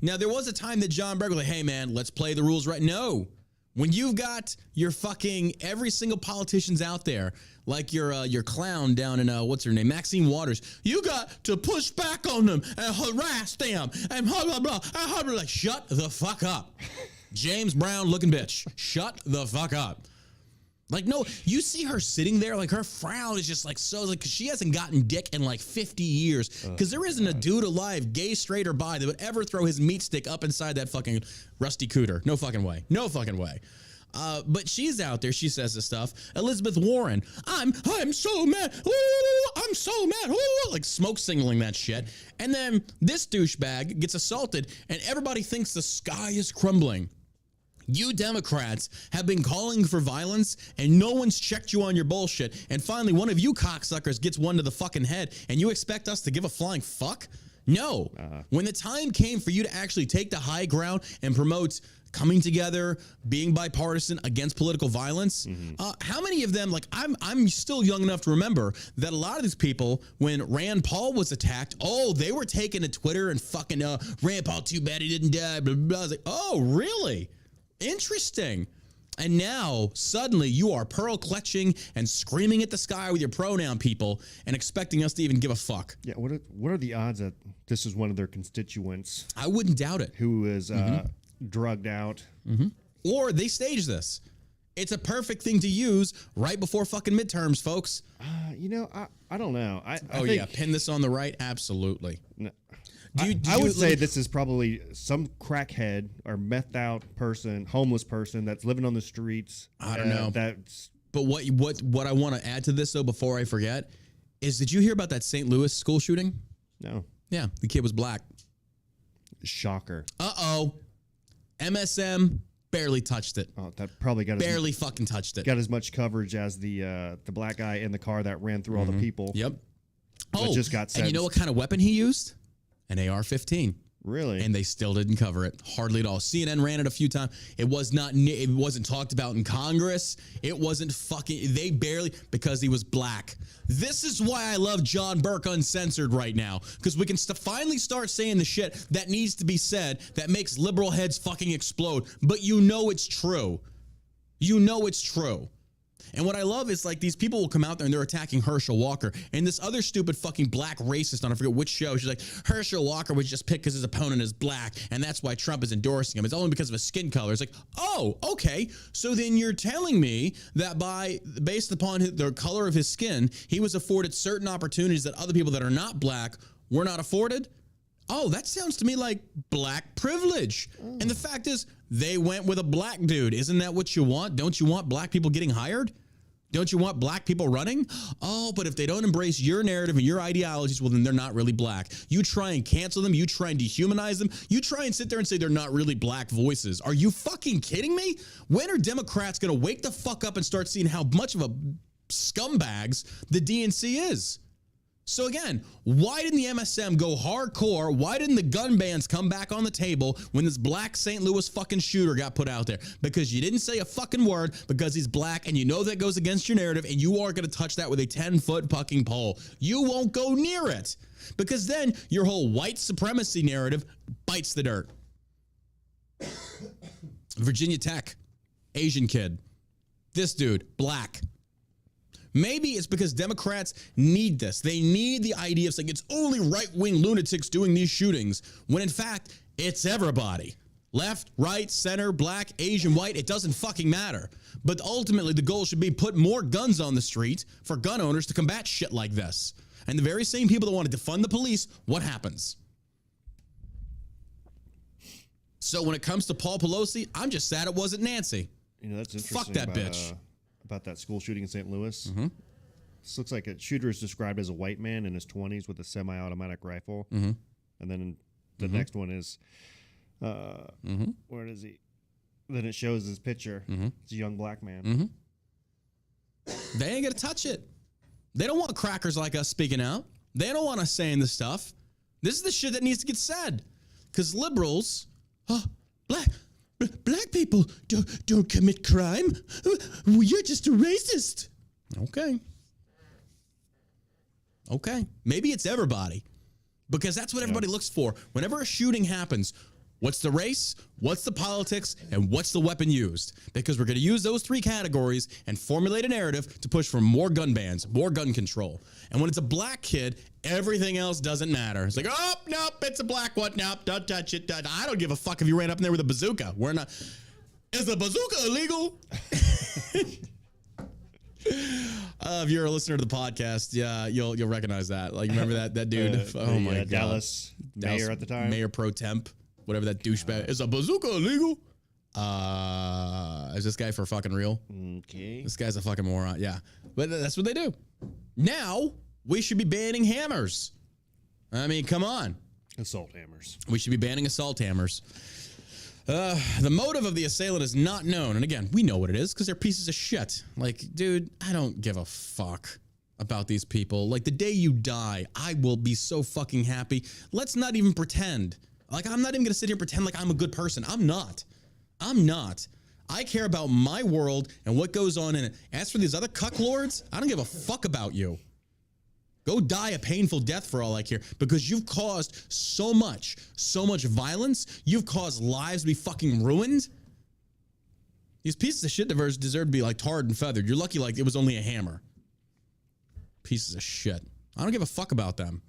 Now, there was a time that John Burke was like, hey, man, let's play the rules right. No, When you've got your fucking every single politician's out there, like your clown down in what's her name, Maxine Waters, you got to push back on them and harass them and blah blah blah. Like, shut the fuck up, James Brown looking bitch. Shut the fuck up. Like, no, you see her sitting there, like her frown is just like so, like, cause she hasn't gotten dick in like 50 years. Cause there isn't a dude alive, gay, straight, or bi, that would ever throw his meat stick up inside that fucking rusty cooter. No fucking way. No fucking way. But she's out there. She says this stuff. Elizabeth Warren, I'm so mad. Ooh, I'm so mad. Ooh, like smoke signaling that shit. And then this douchebag gets assaulted, and everybody thinks the sky is crumbling. You Democrats have been calling for violence, and no one's checked you on your bullshit. And finally, one of you cocksuckers gets one to the fucking head, and you expect us to give a flying fuck? No. When the time came for you to actually take the high ground and promote coming together, being bipartisan against political violence, how many of them, like, I'm still young enough to remember that a lot of these people, when Rand Paul was attacked, they were taking to Twitter and fucking, Rand Paul, too bad he didn't die, blah, blah, blah. I was like, oh, really? Interesting. And now suddenly you are pearl clutching and screaming at the sky with your pronoun people and expecting us to even give a fuck. Yeah. What are the odds that this is one of their constituents? I wouldn't doubt it. Who is drugged out. Or they stage this. It's a perfect thing to use right before fucking midterms, folks. I don't know. I think, pin this on the right. Absolutely. No. I would say this is probably some crackhead or methed out person, homeless person that's living on the streets. I don't know. But what I want to add to this, though, before I forget, is did you hear about that St. Louis school shooting? No. Yeah, the kid was black. Shocker. MSM barely touched it. Oh, that probably got barely fucking touched it. Got as much coverage as the black guy in the car that ran through all the people. Yep. Just got sentenced. And you know what kind of weapon he used? An AR-15. Really? And they still didn't cover it. Hardly at all. CNN ran it a few times. It wasn't talked about in Congress. It wasn't they barely, because he was black. This is why I love John Burke Uncensored right now. Because we can finally start saying the shit that needs to be said that makes liberal heads fucking explode. But you know it's true. You know it's true. And what I love is, like, these people will come out there and they're attacking Herschel Walker. And this other stupid fucking black racist on I forget which show, she's like, Herschel Walker was just picked because his opponent is black, and that's why Trump is endorsing him. It's only because of his skin color. It's like, oh, okay. So then you're telling me that based upon the color of his skin, he was afforded certain opportunities that other people that are not black were not afforded? Oh, that sounds to me like black privilege. And the fact is, they went with a black dude. Isn't that what you want? Don't you want black people getting hired? Don't you want black people running? Oh, but if they don't embrace your narrative and your ideologies, well, then they're not really black. You try and cancel them. You try and dehumanize them. You try and sit there and say they're not really black voices. Are you fucking kidding me? When are Democrats going to wake the fuck up and start seeing how much of a scumbags the DNC is? So again, why didn't the MSM go hardcore? Why didn't the gun bans come back on the table when this black St. Louis fucking shooter got put out there? Because you didn't say a fucking word because he's black, and you know that goes against your narrative, and you are going to touch that with a 10-foot fucking pole. You won't go near it because then your whole white supremacy narrative bites the dirt. Virginia Tech, Asian kid. This dude, black. Maybe it's because Democrats need this. They need the idea of saying it's only right-wing lunatics doing these shootings, when in fact, it's everybody. Left, right, center, black, Asian, white, it doesn't fucking matter. But ultimately, the goal should be put more guns on the street for gun owners to combat shit like this. And the very same people that want to defund the police, what happens? So when it comes to Paul Pelosi, I'm just sad it wasn't Nancy. You know, that's interesting. Fuck that bitch. About that school shooting in St. Louis. This looks like a shooter is described as a white man in his 20s with a semi-automatic rifle. And then the next one is, where is he? Then it shows his picture. It's a young black man. They ain't gonna touch it. They don't want crackers like us speaking out. They don't want us saying this stuff. This is the shit that needs to get said. Because liberals, black people don't commit crime. You're just a racist. Okay. Maybe it's everybody. Because that's what everybody looks for. Whenever a shooting happens, What's the race? What's the politics? And what's the weapon used? Because we're going to use those three categories and formulate a narrative to push for more gun bans, more gun control. And when it's a black kid, everything else doesn't matter. It's like, oh, nope, it's a black one. Nope, don't touch it. I don't give a fuck if you ran up in there with a bazooka. We're not. Is a bazooka illegal? If you're a listener to the podcast, yeah, you'll recognize that. Like, remember that dude? Oh my God. Dallas mayor at the time. Mayor pro temp. Whatever that douchebag. Is a bazooka illegal? Is this guy for fucking real? Okay. This guy's a fucking moron. Yeah. But that's what they do. Now, we should be banning hammers. I mean, come on. Assault hammers. We should be banning assault hammers. The motive of the assailant is not known. And again, we know what it is because they're pieces of shit. Like, dude, I don't give a fuck about these people. Like, the day you die, I will be so fucking happy. Let's not even pretend. Like, I'm not even going to sit here and pretend like I'm a good person. I'm not. I care about my world and what goes on in it. As for these other cucklords, I don't give a fuck about you. Go die a painful death for all I care, because you've caused so much violence. You've caused lives to be fucking ruined. These pieces of shit deserve to be like tarred and feathered. You're lucky like it was only a hammer. Pieces of shit. I don't give a fuck about them.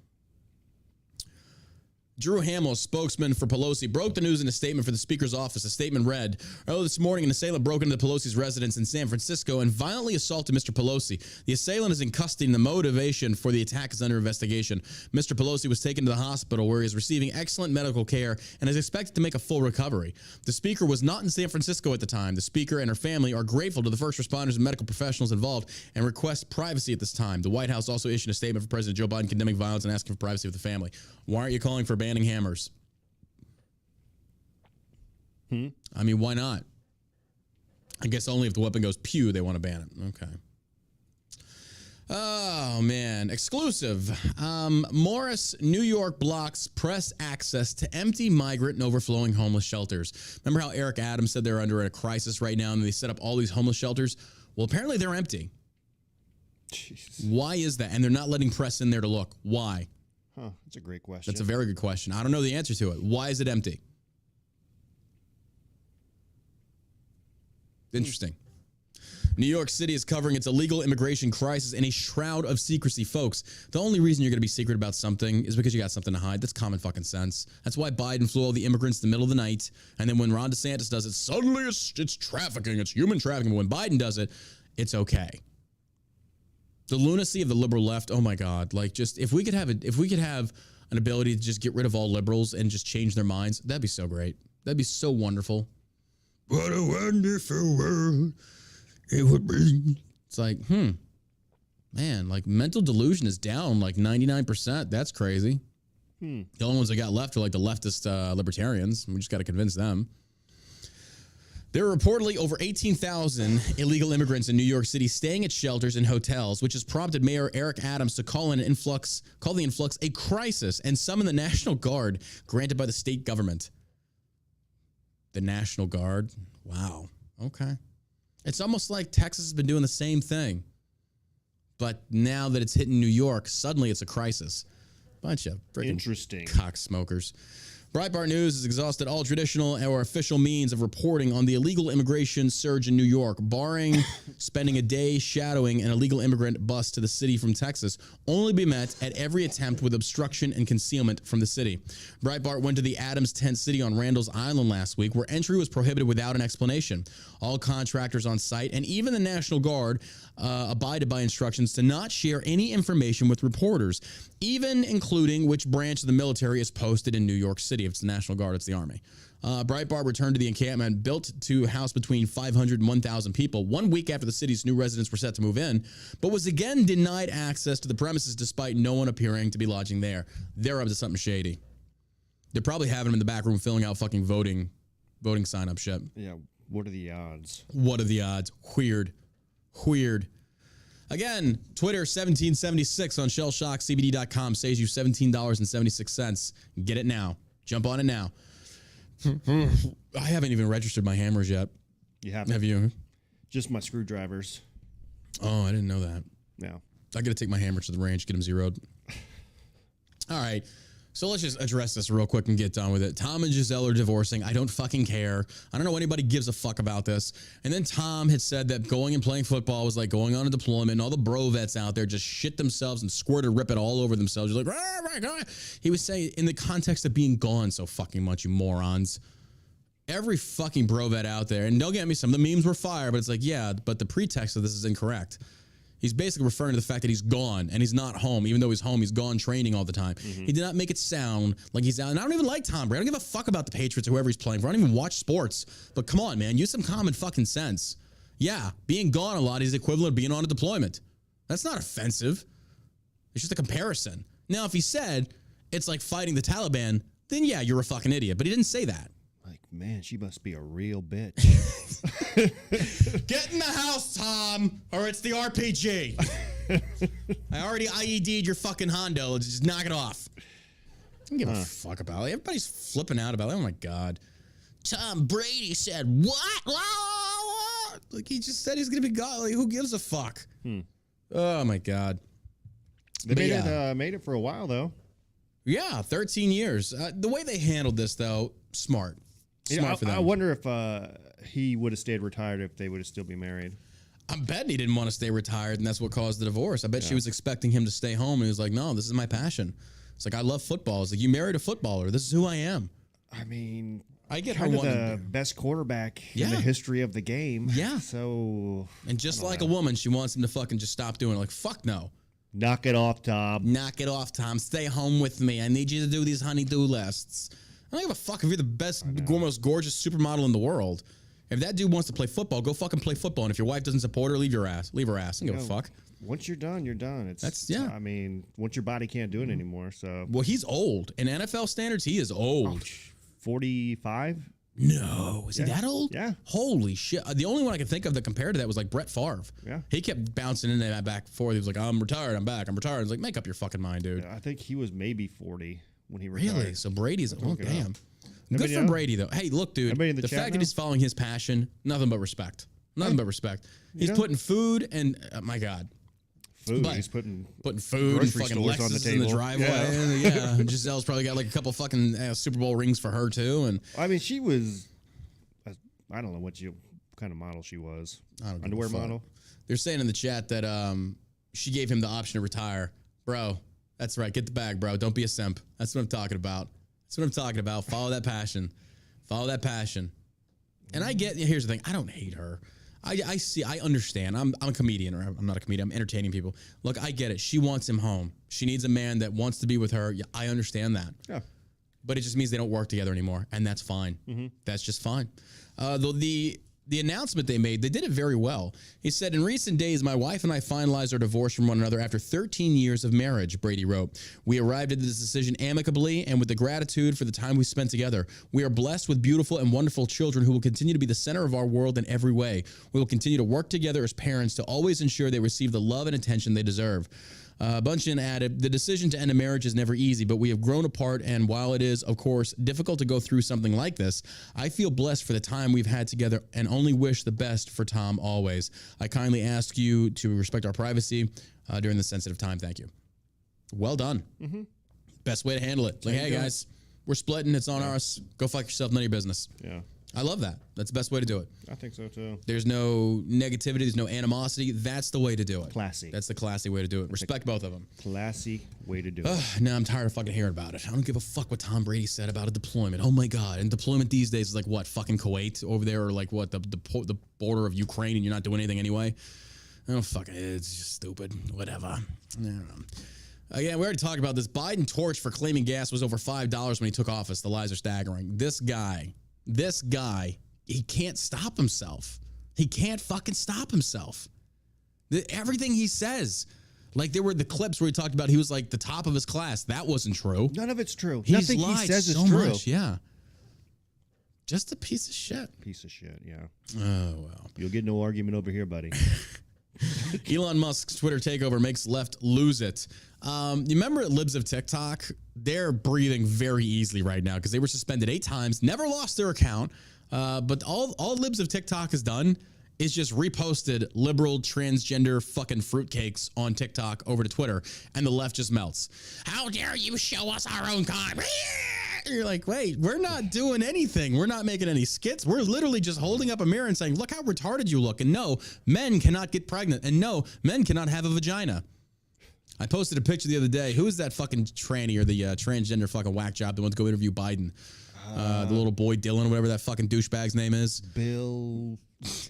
Drew Hamill, spokesman for Pelosi, broke the news in a statement for the Speaker's office. The statement read, earlier this morning, an assailant broke into Pelosi's residence in San Francisco and violently assaulted Mr. Pelosi. The assailant is in custody and the motivation for the attack is under investigation. Mr. Pelosi was taken to the hospital where he is receiving excellent medical care and is expected to make a full recovery. The Speaker was not in San Francisco at the time. The Speaker and her family are grateful to the first responders and medical professionals involved and request privacy at this time. The White House also issued a statement for President Joe Biden condemning violence and asking for privacy with the family. Why aren't you calling for banning hammers? I mean, why not? I guess only if the weapon goes pew, they want to ban it. Okay. Oh, man. Exclusive. Morris, New York blocks press access to empty migrant and overflowing homeless shelters. Remember how Eric Adams said they're under a crisis right now and they set up all these homeless shelters? Well, apparently they're empty. Jeez. Why is that? And they're not letting press in there to look. Why? Huh, that's a great question. That's a very good question. I don't know the answer to it. Why is it empty? Interesting. New York City is covering its illegal immigration crisis in a shroud of secrecy, folks. The only reason you're going to be secret about something is because you got something to hide. That's common fucking sense. That's why Biden flew all the immigrants in the middle of the night. And then when Ron DeSantis does it, suddenly it's trafficking. It's human trafficking. But when Biden does it, it's okay. The lunacy of the liberal left. Oh my God. Like, just if we could have an ability to just get rid of all liberals and just change their minds, that'd be so great. That'd be so wonderful. What a wonderful world it would be. It's like, man, like mental delusion is down like 99%. That's crazy. The only ones that got left are like the leftist libertarians. We just got to convince them. There are reportedly over 18,000 illegal immigrants in New York City staying at shelters and hotels, which has prompted Mayor Eric Adams to call the influx a crisis and summon the National Guard granted by the state government. The National Guard? Wow. Okay. It's almost like Texas has been doing the same thing. But now that it's hitting New York, suddenly it's a crisis. Bunch of freaking cocksmokers. Breitbart News has exhausted all traditional or official means of reporting on the illegal immigration surge in New York, barring spending a day shadowing an illegal immigrant bus to the city from Texas, only be met at every attempt with obstruction and concealment from the city. Breitbart went to the Adams tent city on Randall's Island last week, where entry was prohibited without an explanation. All contractors on site and even the National Guard abided by instructions to not share any information with reporters, even including which branch of the military is posted in New York City. If it's the National Guard, it's the Army. Breitbart returned to the encampment built to house between 500 and 1,000 people 1 week after the city's new residents were set to move in, but was again denied access to the premises despite no one appearing to be lodging there. They're up to something shady. They're probably having them in the back room filling out fucking voting sign-up shit. Yeah, what are the odds? What are the odds? Weird. Again, Twitter 1776 on shellshockcbd.com saves you $17.76. Get it now. Jump on it now. I haven't even registered my hammers yet. You haven't? Have you? Just my screwdrivers. Oh, I didn't know that. Yeah. I got to take my hammers to the range, get them zeroed. All right. So let's just address this real quick and get done with it. Tom and Giselle are divorcing. I don't fucking care. I don't know anybody gives a fuck about this. And then Tom had said that going and playing football was like going on a deployment, and all the bro vets out there just shit themselves and squirt and rip it all over themselves. You're like, oh my God. He was saying in the context of being gone so fucking much, you morons. Every fucking bro vet out there, and don't get me, some of the memes were fire, but it's like, yeah, but the pretext of this is incorrect. He's basically referring to the fact that he's gone and he's not home. Even though he's home, he's gone training all the time. He did not make it sound like he's out. And I don't even like Tom Brady. I don't give a fuck about the Patriots or whoever he's playing for. I don't even watch sports. But come on, man. Use some common fucking sense. Yeah, being gone a lot is equivalent of being on a deployment. That's not offensive. It's just a comparison. Now, if he said it's like fighting the Taliban, then yeah, you're a fucking idiot. But he didn't say that. Like, man, she must be a real bitch. Get in the house, Tom, or it's the RPG. I already IED'd your fucking Hondo. Just knock it off. I don't give a fuck about it. Everybody's flipping out about it. Oh, my God. Tom Brady said, what? Like, he just said he's going to be gone. Like, who gives a fuck? Oh, my God. They made it for a while, though. Yeah, 13 years. The way they handled this, though, smart. Smart for them. I wonder if he would have stayed retired if they would have still be married. I'm betting he didn't want to stay retired, and that's what caused the divorce. I bet she was expecting him to stay home, and he was like, no, this is my passion. It's like, I love football. It's like, you married a footballer. This is who I am. I mean, I get kind her of the best quarterback in the history of the game. Yeah. So, and just like a woman, she wants him to fucking just stop doing it. Like, fuck no. Knock it off, Tom. Knock it off, Tom. Stay home with me. I need you to do these honey-do lists. I don't give a fuck if you're the best, most gorgeous supermodel in the world. If that dude wants to play football, go fucking play football. And if your wife doesn't support her, leave her ass. I don't give a fuck. Once you're done, you're done. I mean, once your body can't do it anymore. So. Well, he's old. In NFL standards, he is old. 45? No. Is he that old? Yeah. Holy shit. The only one I could think of that compared to that was like Brett Favre. Yeah. He kept bouncing in that back and forth. He was like, I'm retired. I'm back. I'm retired. It's like, make up your fucking mind, dude. Yeah, I think he was maybe 40 when he retired. Really? So Brady's, oh, damn. Good for Brady, though. Hey, look, dude, the fact that he's following his passion, nothing but respect. Nothing but respect. He's putting food and, my God. He's putting food and fucking Lexus on the table. In the driveway. Yeah. Giselle's probably got like a couple fucking Super Bowl rings for her, too. And I mean, she was, I don't know what kind of model she was. Underwear model? They're saying in the chat that she gave him the option to retire. Bro, that's right. Get the bag, bro. Don't be a simp. That's what I'm talking about. That's what I'm talking about. Follow that passion. Follow that passion. And I get, here's the thing. I don't hate her. I understand. I'm a comedian, or I'm not a comedian. I'm entertaining people. Look, I get it. She wants him home. She needs a man that wants to be with her. Yeah, I understand that. Yeah. But it just means they don't work together anymore, and that's fine. That's just fine. Though the announcement they made, they did it very well. He said, in recent days, my wife and I finalized our divorce from one another after 13 years of marriage, Brady wrote. We arrived at this decision amicably and with the gratitude for the time we spent together. We are blessed with beautiful and wonderful children who will continue to be the center of our world in every way. We will continue to work together as parents to always ensure they receive the love and attention they deserve. Bunchen added, the decision to end a marriage is never easy, but we have grown apart, and while it is, of course, difficult to go through something like this, I feel blessed for the time we've had together and only wish the best for Tom always. I kindly ask you to respect our privacy during this sensitive time. Thank you. Well done. Best way to handle it. Like, hey, guys, we're splitting. It's on us. Go fuck yourself. None of your business. Yeah. I love that. That's the best way to do it. I think so, too. There's no negativity. There's no animosity. That's the way to do it. Classy. That's the classy way to do it. Respect both of them. Classy way to do it. Now I'm tired of fucking hearing about it. I don't give a fuck what Tom Brady said about a deployment. Oh, my God. And deployment these days is like what? Fucking Kuwait over there, or like what? The border of Ukraine, and you're not doing anything anyway? Oh, fuck it. It's just stupid. Whatever. I don't know. Again, we already talked about this. Biden torched for claiming gas was over $5 when he took office. The lies are staggering. This guy, he can't stop himself. He can't fucking stop himself. Everything he says, like there were the clips where he talked about he was like the top of his class. That wasn't true. None of it's true. Nothing he says so is true. Much, yeah. Just a piece of shit. Piece of shit, yeah. Oh, well. You'll get no argument over here, buddy. Elon Musk's Twitter takeover makes left lose it. You remember at Libs of TikTok? They're breathing very easily right now because they were suspended 8 times, never lost their account. But all Libs of TikTok has done is just reposted liberal transgender fucking fruitcakes on TikTok over to Twitter, and the left just melts. How dare you show us our own kind? And you're like, wait, we're not doing anything. We're not making any skits. We're literally just holding up a mirror and saying, look how retarded you look. And no, men cannot get pregnant. And no, men cannot have a vagina. I posted a picture the other day. Who is that fucking tranny or the transgender fucking whack job that wants to go interview Biden? The little boy Dylan, whatever that fucking douchebag's name is. Bill,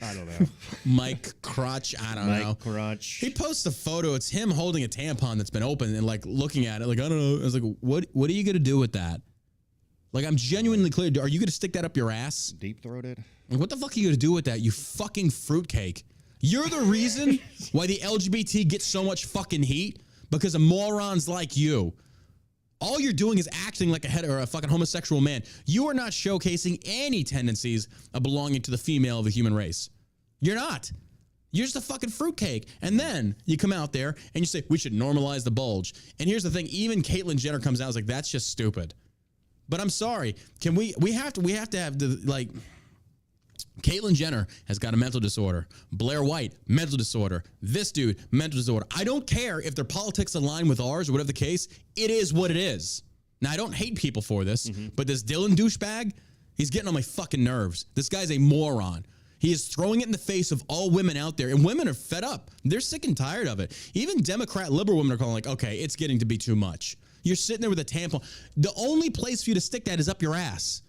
I don't know. Mike Crotch, I don't know. Mike Crotch. He posts a photo. It's him holding a tampon that's been open and like looking at it. Like, I don't know. I was like, what are you going to do with that? Like, I'm genuinely clear. Are you going to stick that up your ass? Deep-throated. Like, what the fuck are you going to do with that, you fucking fruitcake? You're the reason why the LGBT gets so much fucking heat because of morons like you. All you're doing is acting like a hetero or a fucking homosexual man. You are not showcasing any tendencies of belonging to the female of the human race. You're not. You're just a fucking fruitcake. And then you come out there and you say, we should normalize the bulge. And here's the thing. Even Caitlyn Jenner comes out and is like, that's just stupid. But I'm sorry. Can we have to have the, like, Caitlyn Jenner has got a mental disorder. Blair White, mental disorder. This dude, mental disorder. I don't care if their politics align with ours or whatever the case. It is what it is. Now, I don't hate people for this, but this Dylan douchebag, he's getting on my fucking nerves. This guy's a moron. He is throwing it in the face of all women out there, and women are fed up. They're sick and tired of it. Even Democrat liberal women are calling like, okay, it's getting to be too much. You're sitting there with a tampon. The only place for you to stick that is up your ass.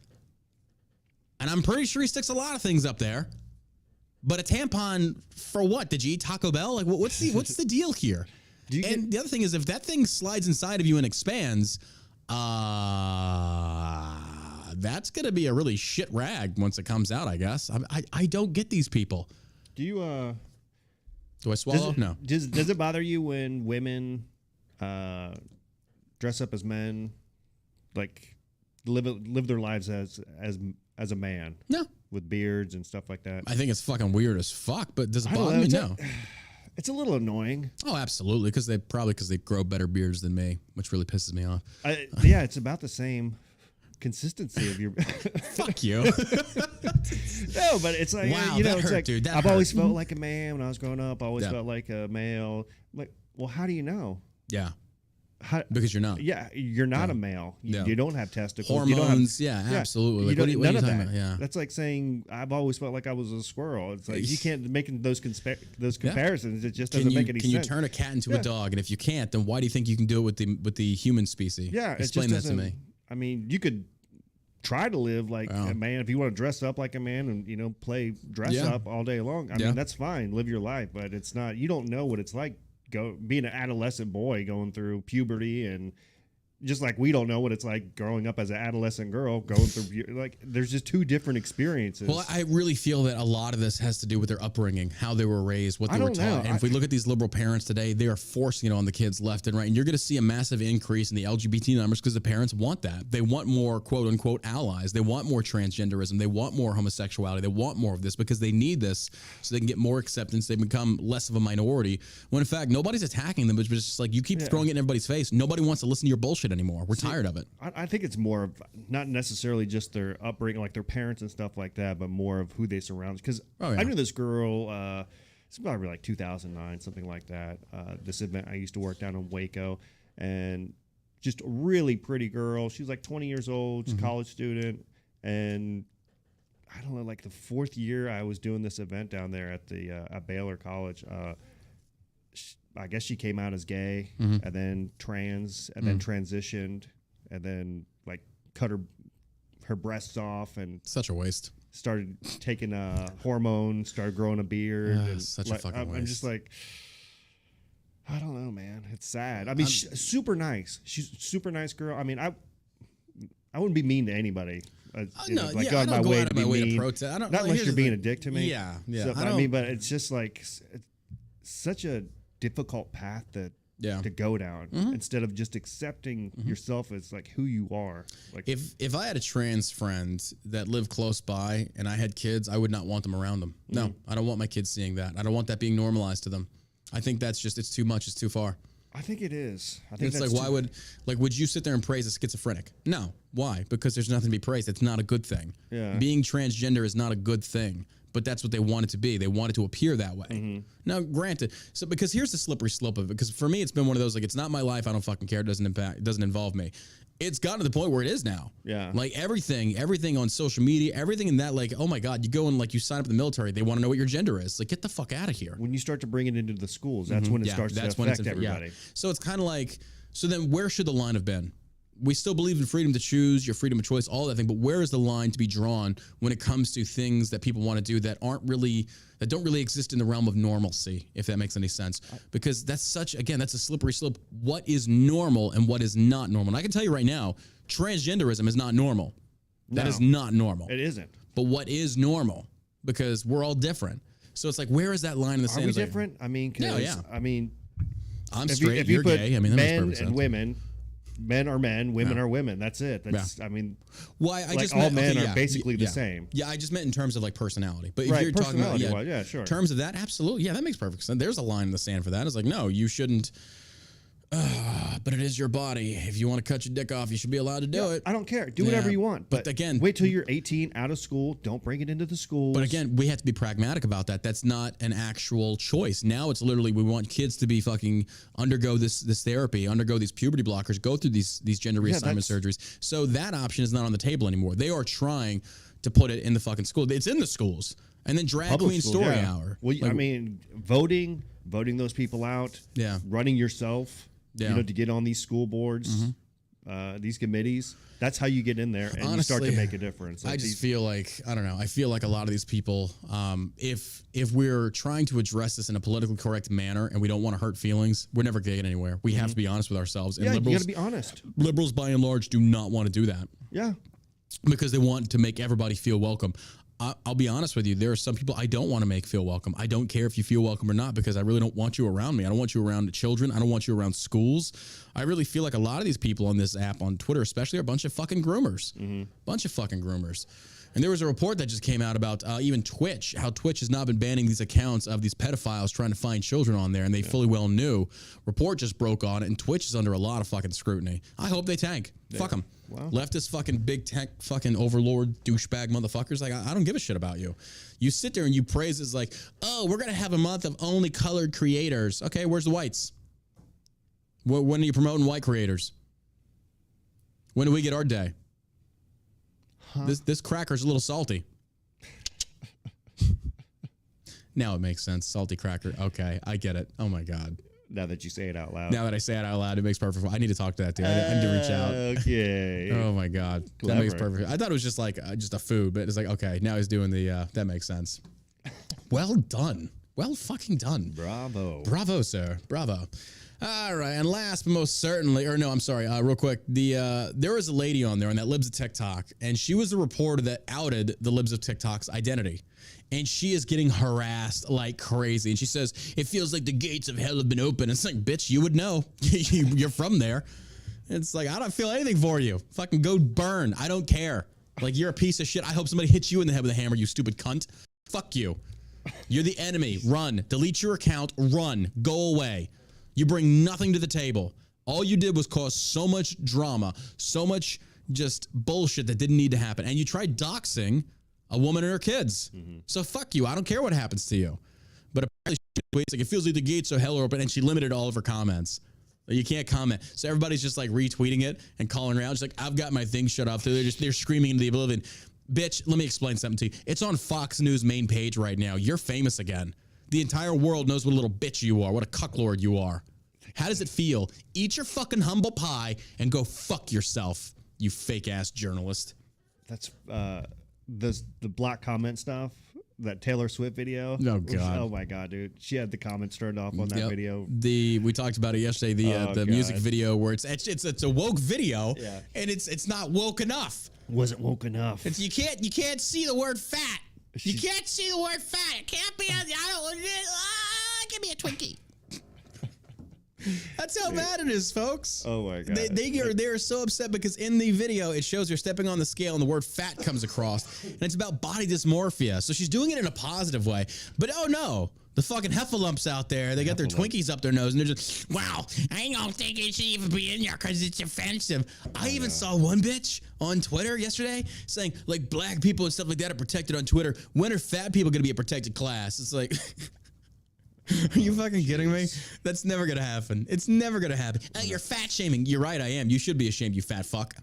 And I'm pretty sure he sticks a lot of things up there. But a tampon for what? Did you eat Taco Bell? Like, what's the deal here? And the other thing is, if that thing slides inside of you and expands, that's going to be a really shit rag once it comes out, I guess. I don't get these people. Do I swallow? No. Does it bother you when women dress up as men, like live their lives as a man? No. With beards and stuff like that. I think it's fucking weird as fuck, but does it bother me? No. It's a little annoying. Oh, absolutely, because they grow better beards than me, which really pisses me off. Yeah, it's about the same consistency of your. Fuck you. No, but it's like, wow, it's hurt, like, dude. I've always felt like a man when I was growing up. I always felt like a male. I'm like, well, how do you know? Yeah. Because you're not. Yeah, you're not a male. You don't have testicles. Hormones. You don't have, absolutely. Like, what are you talking that. about? Yeah. That's like saying I've always felt like I was a squirrel. It's like you can't make those comparisons. It just doesn't make any sense. Can you turn a cat into a dog? And if you can't, then why do you think you can do it with the human species? Yeah, explain that to me. I mean, you could try to live like a man if you want to dress up like a man and play dress up all day long. I mean, that's fine. Live your life, but it's not. You don't know what it's like being an adolescent boy going through puberty, and just like we don't know what it's like growing up as an adolescent girl going through, like, there's just two different experiences. Well, I really feel that a lot of this has to do with their upbringing, how they were raised, what they were taught. And if we look at these liberal parents today, they are forcing it on the kids left and right. And you're going to see a massive increase in the LGBT numbers because the parents want that. They want more quote unquote allies. They want more transgenderism. They want more homosexuality. They want more of this because they need this so they can get more acceptance. They become less of a minority when in fact nobody's attacking them. It's just like you keep throwing it in everybody's face. Nobody wants to listen to your bullshit anymore. We're tired of it. I think it's more of not necessarily just their upbringing, like their parents and stuff like that, but more of who they surround. Because I knew this girl, it's probably like 2009, something like that. This event I used to work down in Waco, and just a really pretty girl. She's like 20 years old, she's a college student, and I don't know, like the fourth year I was doing this event down there at the at Baylor College. I guess she came out as gay, and then trans, and then transitioned, and then like cut her breasts off, and such a waste. Started taking hormones, started growing a beard. And such a fucking waste. I'm just like, I don't know, man. It's sad. I mean, she's super nice. She's a super nice girl. I mean, I wouldn't be mean to anybody. I don't go out of my way to protest. Not unless you're being a dick to me. Yeah. So, I mean, but it's just like it's such a difficult path to go down instead of just accepting yourself as like who you are. Like if I had a trans friend that lived close by and I had kids, I would not want them around them. No, I don't want my kids seeing that. I don't want that being normalized to them. I think that's just, it's too much. It's too far. I think it is. I think it's like, would you sit there and praise a schizophrenic? No. Why? Because there's nothing to be praised. It's not a good thing. Yeah. Being transgender is not a good thing. but that's what they want it to be. They want it to appear that way. Now, granted, so because here's the slippery slope of it. Because for me, it's been one of those, like, it's not my life. I don't fucking care. It doesn't involve me. It's gotten to the point where it is now. Yeah. Like everything on social media, everything in that, like, oh my God, you go and like you sign up in the military. They want to know what your gender is. Like, get the fuck out of here. When you start to bring it into the schools, that's when it starts to affect everybody. So it's kind of like, so then where should the line have been? We still believe in freedom to choose, your freedom of choice, all that thing. But where is the line to be drawn when it comes to things that people want to do that don't really exist in the realm of normalcy, if that makes any sense? Because that's that's a slippery slope. What is normal and what is not normal? And I can tell you right now, transgenderism is not normal. That is not normal. It isn't. But what is normal? Because we're all different. So it's like, where is that line in the sand? Are we different? I mean, I'm straight, you're gay. I mean, that makes men perfect sense. and women. Men are men, women are women. That's it. That's I mean, all men are basically the same. Yeah, I just meant in terms of like personality. But if you're talking about sure. In terms of that, absolutely, yeah, that makes perfect sense. There's a line in the sand for that. It's like, no, you shouldn't. But it is your body. If you want to cut your dick off, you should be allowed to do it. I don't care. Do whatever you want. But again, wait till you're 18, out of school. Don't bring it into the schools. But again, we have to be pragmatic about that. That's not an actual choice. Now it's literally, we want kids to be fucking undergo this therapy, undergo these puberty blockers, go through these gender reassignment surgeries. So that option is not on the table anymore. They are trying to put it in the fucking school. It's in the schools. And then drag Public queen school, story hour. Well, I mean, voting those people out. Yeah. Running yourself. Yeah. To get on these school boards, these committees. That's how you get in there and honestly, you start to make a difference. Like I just feel like, I don't know, I feel like a lot of these people, if we're trying to address this in a politically correct manner and we don't want to hurt feelings, we're never going to get anywhere. We have to be honest with ourselves. And you got to be honest. Liberals, by and large, do not want to do that. Yeah. Because they want to make everybody feel welcome. I'll be honest with you. There are some people I don't want to make feel welcome. I don't care if you feel welcome or not because I really don't want you around me. I don't want you around children. I don't want you around schools. I really feel like a lot of these people on this app, on Twitter especially, are a bunch of fucking groomers. Bunch of fucking groomers. And there was a report that just came out about even Twitch, how Twitch has not been banning these accounts of these pedophiles trying to find children on there, and they fully well knew. Report just broke on it, and Twitch is under a lot of fucking scrutiny. I hope they tank. Fuck them. Wow. Leftist fucking big tech fucking overlord douchebag motherfuckers. Like, I don't give a shit about you. You sit there and you praise it's like, oh, we're going to have a month of only colored creators. Okay, where's the whites? When are you promoting white creators? When do we get our day? This cracker's a little salty. Now it makes sense. Salty cracker. Okay, I get it. Oh my God. Now that you say it out loud. Now that I say it out loud, it makes perfect sense. I need to talk to that dude. I need to reach out. Okay. Oh my God. Clever. That makes perfect. I thought it was just like just a food, but it's like, okay, now he's doing the, that makes sense. Well done. Well fucking done. Bravo. Bravo, sir. Bravo. All right, and last but most certainly, or no, I'm sorry, real quick. There was a lady on there on that Libs of TikTok, and she was the reporter that outed the Libs of TikTok's identity. And she is getting harassed like crazy. And she says, it feels like the gates of hell have been opened. It's like, bitch, you would know. You're from there. It's like, I don't feel anything for you. Fucking go burn. I don't care. Like, you're a piece of shit. I hope somebody hits you in the head with a hammer, you stupid cunt. Fuck you. You're the enemy. Run. Delete your account. Run. Go away. You bring nothing to the table. All you did was cause so much drama, so much just bullshit that didn't need to happen. And you tried doxing a woman and her kids. So fuck you. I don't care what happens to you. But apparently it's like, it feels like the gates of hell are open, and she limited all of her comments. Like, you can't comment. So everybody's just like retweeting it and calling her out. She's like, I've got my thing shut off. They're screaming into the oblivion. Bitch, let me explain something to you. It's on Fox News main page right now. You're famous again. The entire world knows what a little bitch you are, what a cucklord you are. How does it feel? Eat your fucking humble pie and go fuck yourself, you fake ass journalist. That's the black comment stuff, that Taylor Swift video. Oh God. Oh my God, dude. She had the comments turned off on that video. We talked about it yesterday, the music video where it's a woke video, and it's not woke enough. Wasn't woke enough. You can't see the word fat. You can't see the word fat. It can't be give me a Twinkie. That's how bad it is, folks. Oh my God. They are so upset because in the video it shows her stepping on the scale and the word fat comes across, and it's about body dysmorphia. So she's doing it in a positive way. But oh no, the fucking heffalumps out there, they got their Twinkies up their nose and they're just, wow, I don't think it should even be in there because it's offensive. I even saw one bitch on Twitter yesterday saying like black people and stuff like that are protected on Twitter. When are fat people going to be a protected class? It's like, are you fucking kidding me? That's never going to happen. It's never going to happen. Oh, you're fat shaming. You're right, I am. You should be ashamed, you fat fuck.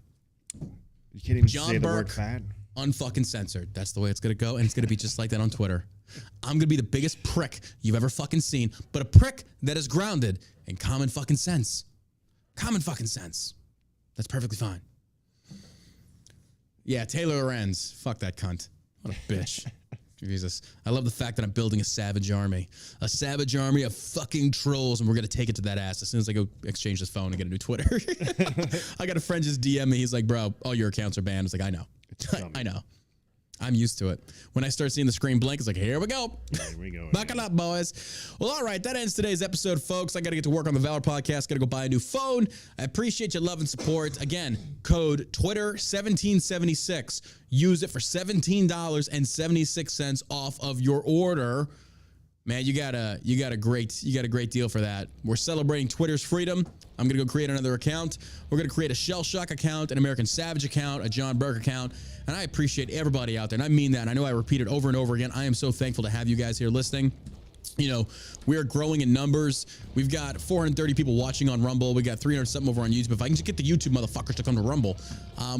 You can't even John say the word Burke, fat. unfucking censored. That's the way it's going to go, and it's going to be just like that on Twitter. I'm going to be the biggest prick you've ever fucking seen, but a prick that is grounded in common fucking sense. Common fucking sense. That's perfectly fine. Yeah, Taylor Lorenz. Fuck that cunt. What a bitch. Jesus. I love the fact that I'm building a savage army. A savage army of fucking trolls, and we're going to take it to that ass as soon as I go exchange this phone and get a new Twitter. I got a friend just DM me. He's like, bro, all your accounts are banned. It's like, I know. I know. I'm used to it. When I start seeing the screen blink, it's like, here we go. Here we go. Buckle up, boys. Well, all right. That ends today's episode, folks. I got to get to work on the Valor podcast. Got to go buy a new phone. I appreciate your love and support. Again, code Twitter1776. Use it for $17.76 off of your order. Man, you got a great deal for that. We're celebrating Twitter's freedom. I'm gonna go create another account. We're gonna create a Shell Shock account, an American Savage account, a John Burke account, and I appreciate everybody out there. And I mean that. And I know I repeat it over and over again. I am so thankful to have you guys here listening. You know, we are growing in numbers. We've got 430 people watching on Rumble. We got 300 something over on YouTube. If I can just get the YouTube motherfuckers to come to Rumble,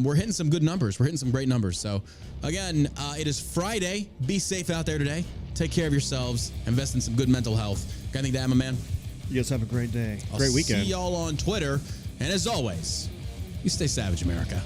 we're hitting some good numbers. We're hitting some great numbers. So again, it is Friday. Be safe out there today. Take care of yourselves. Invest in some good mental health. Got anything to add, my man? You guys have a great day. I'll Great weekend. see y'all on Twitter. And as always, you stay savage, America.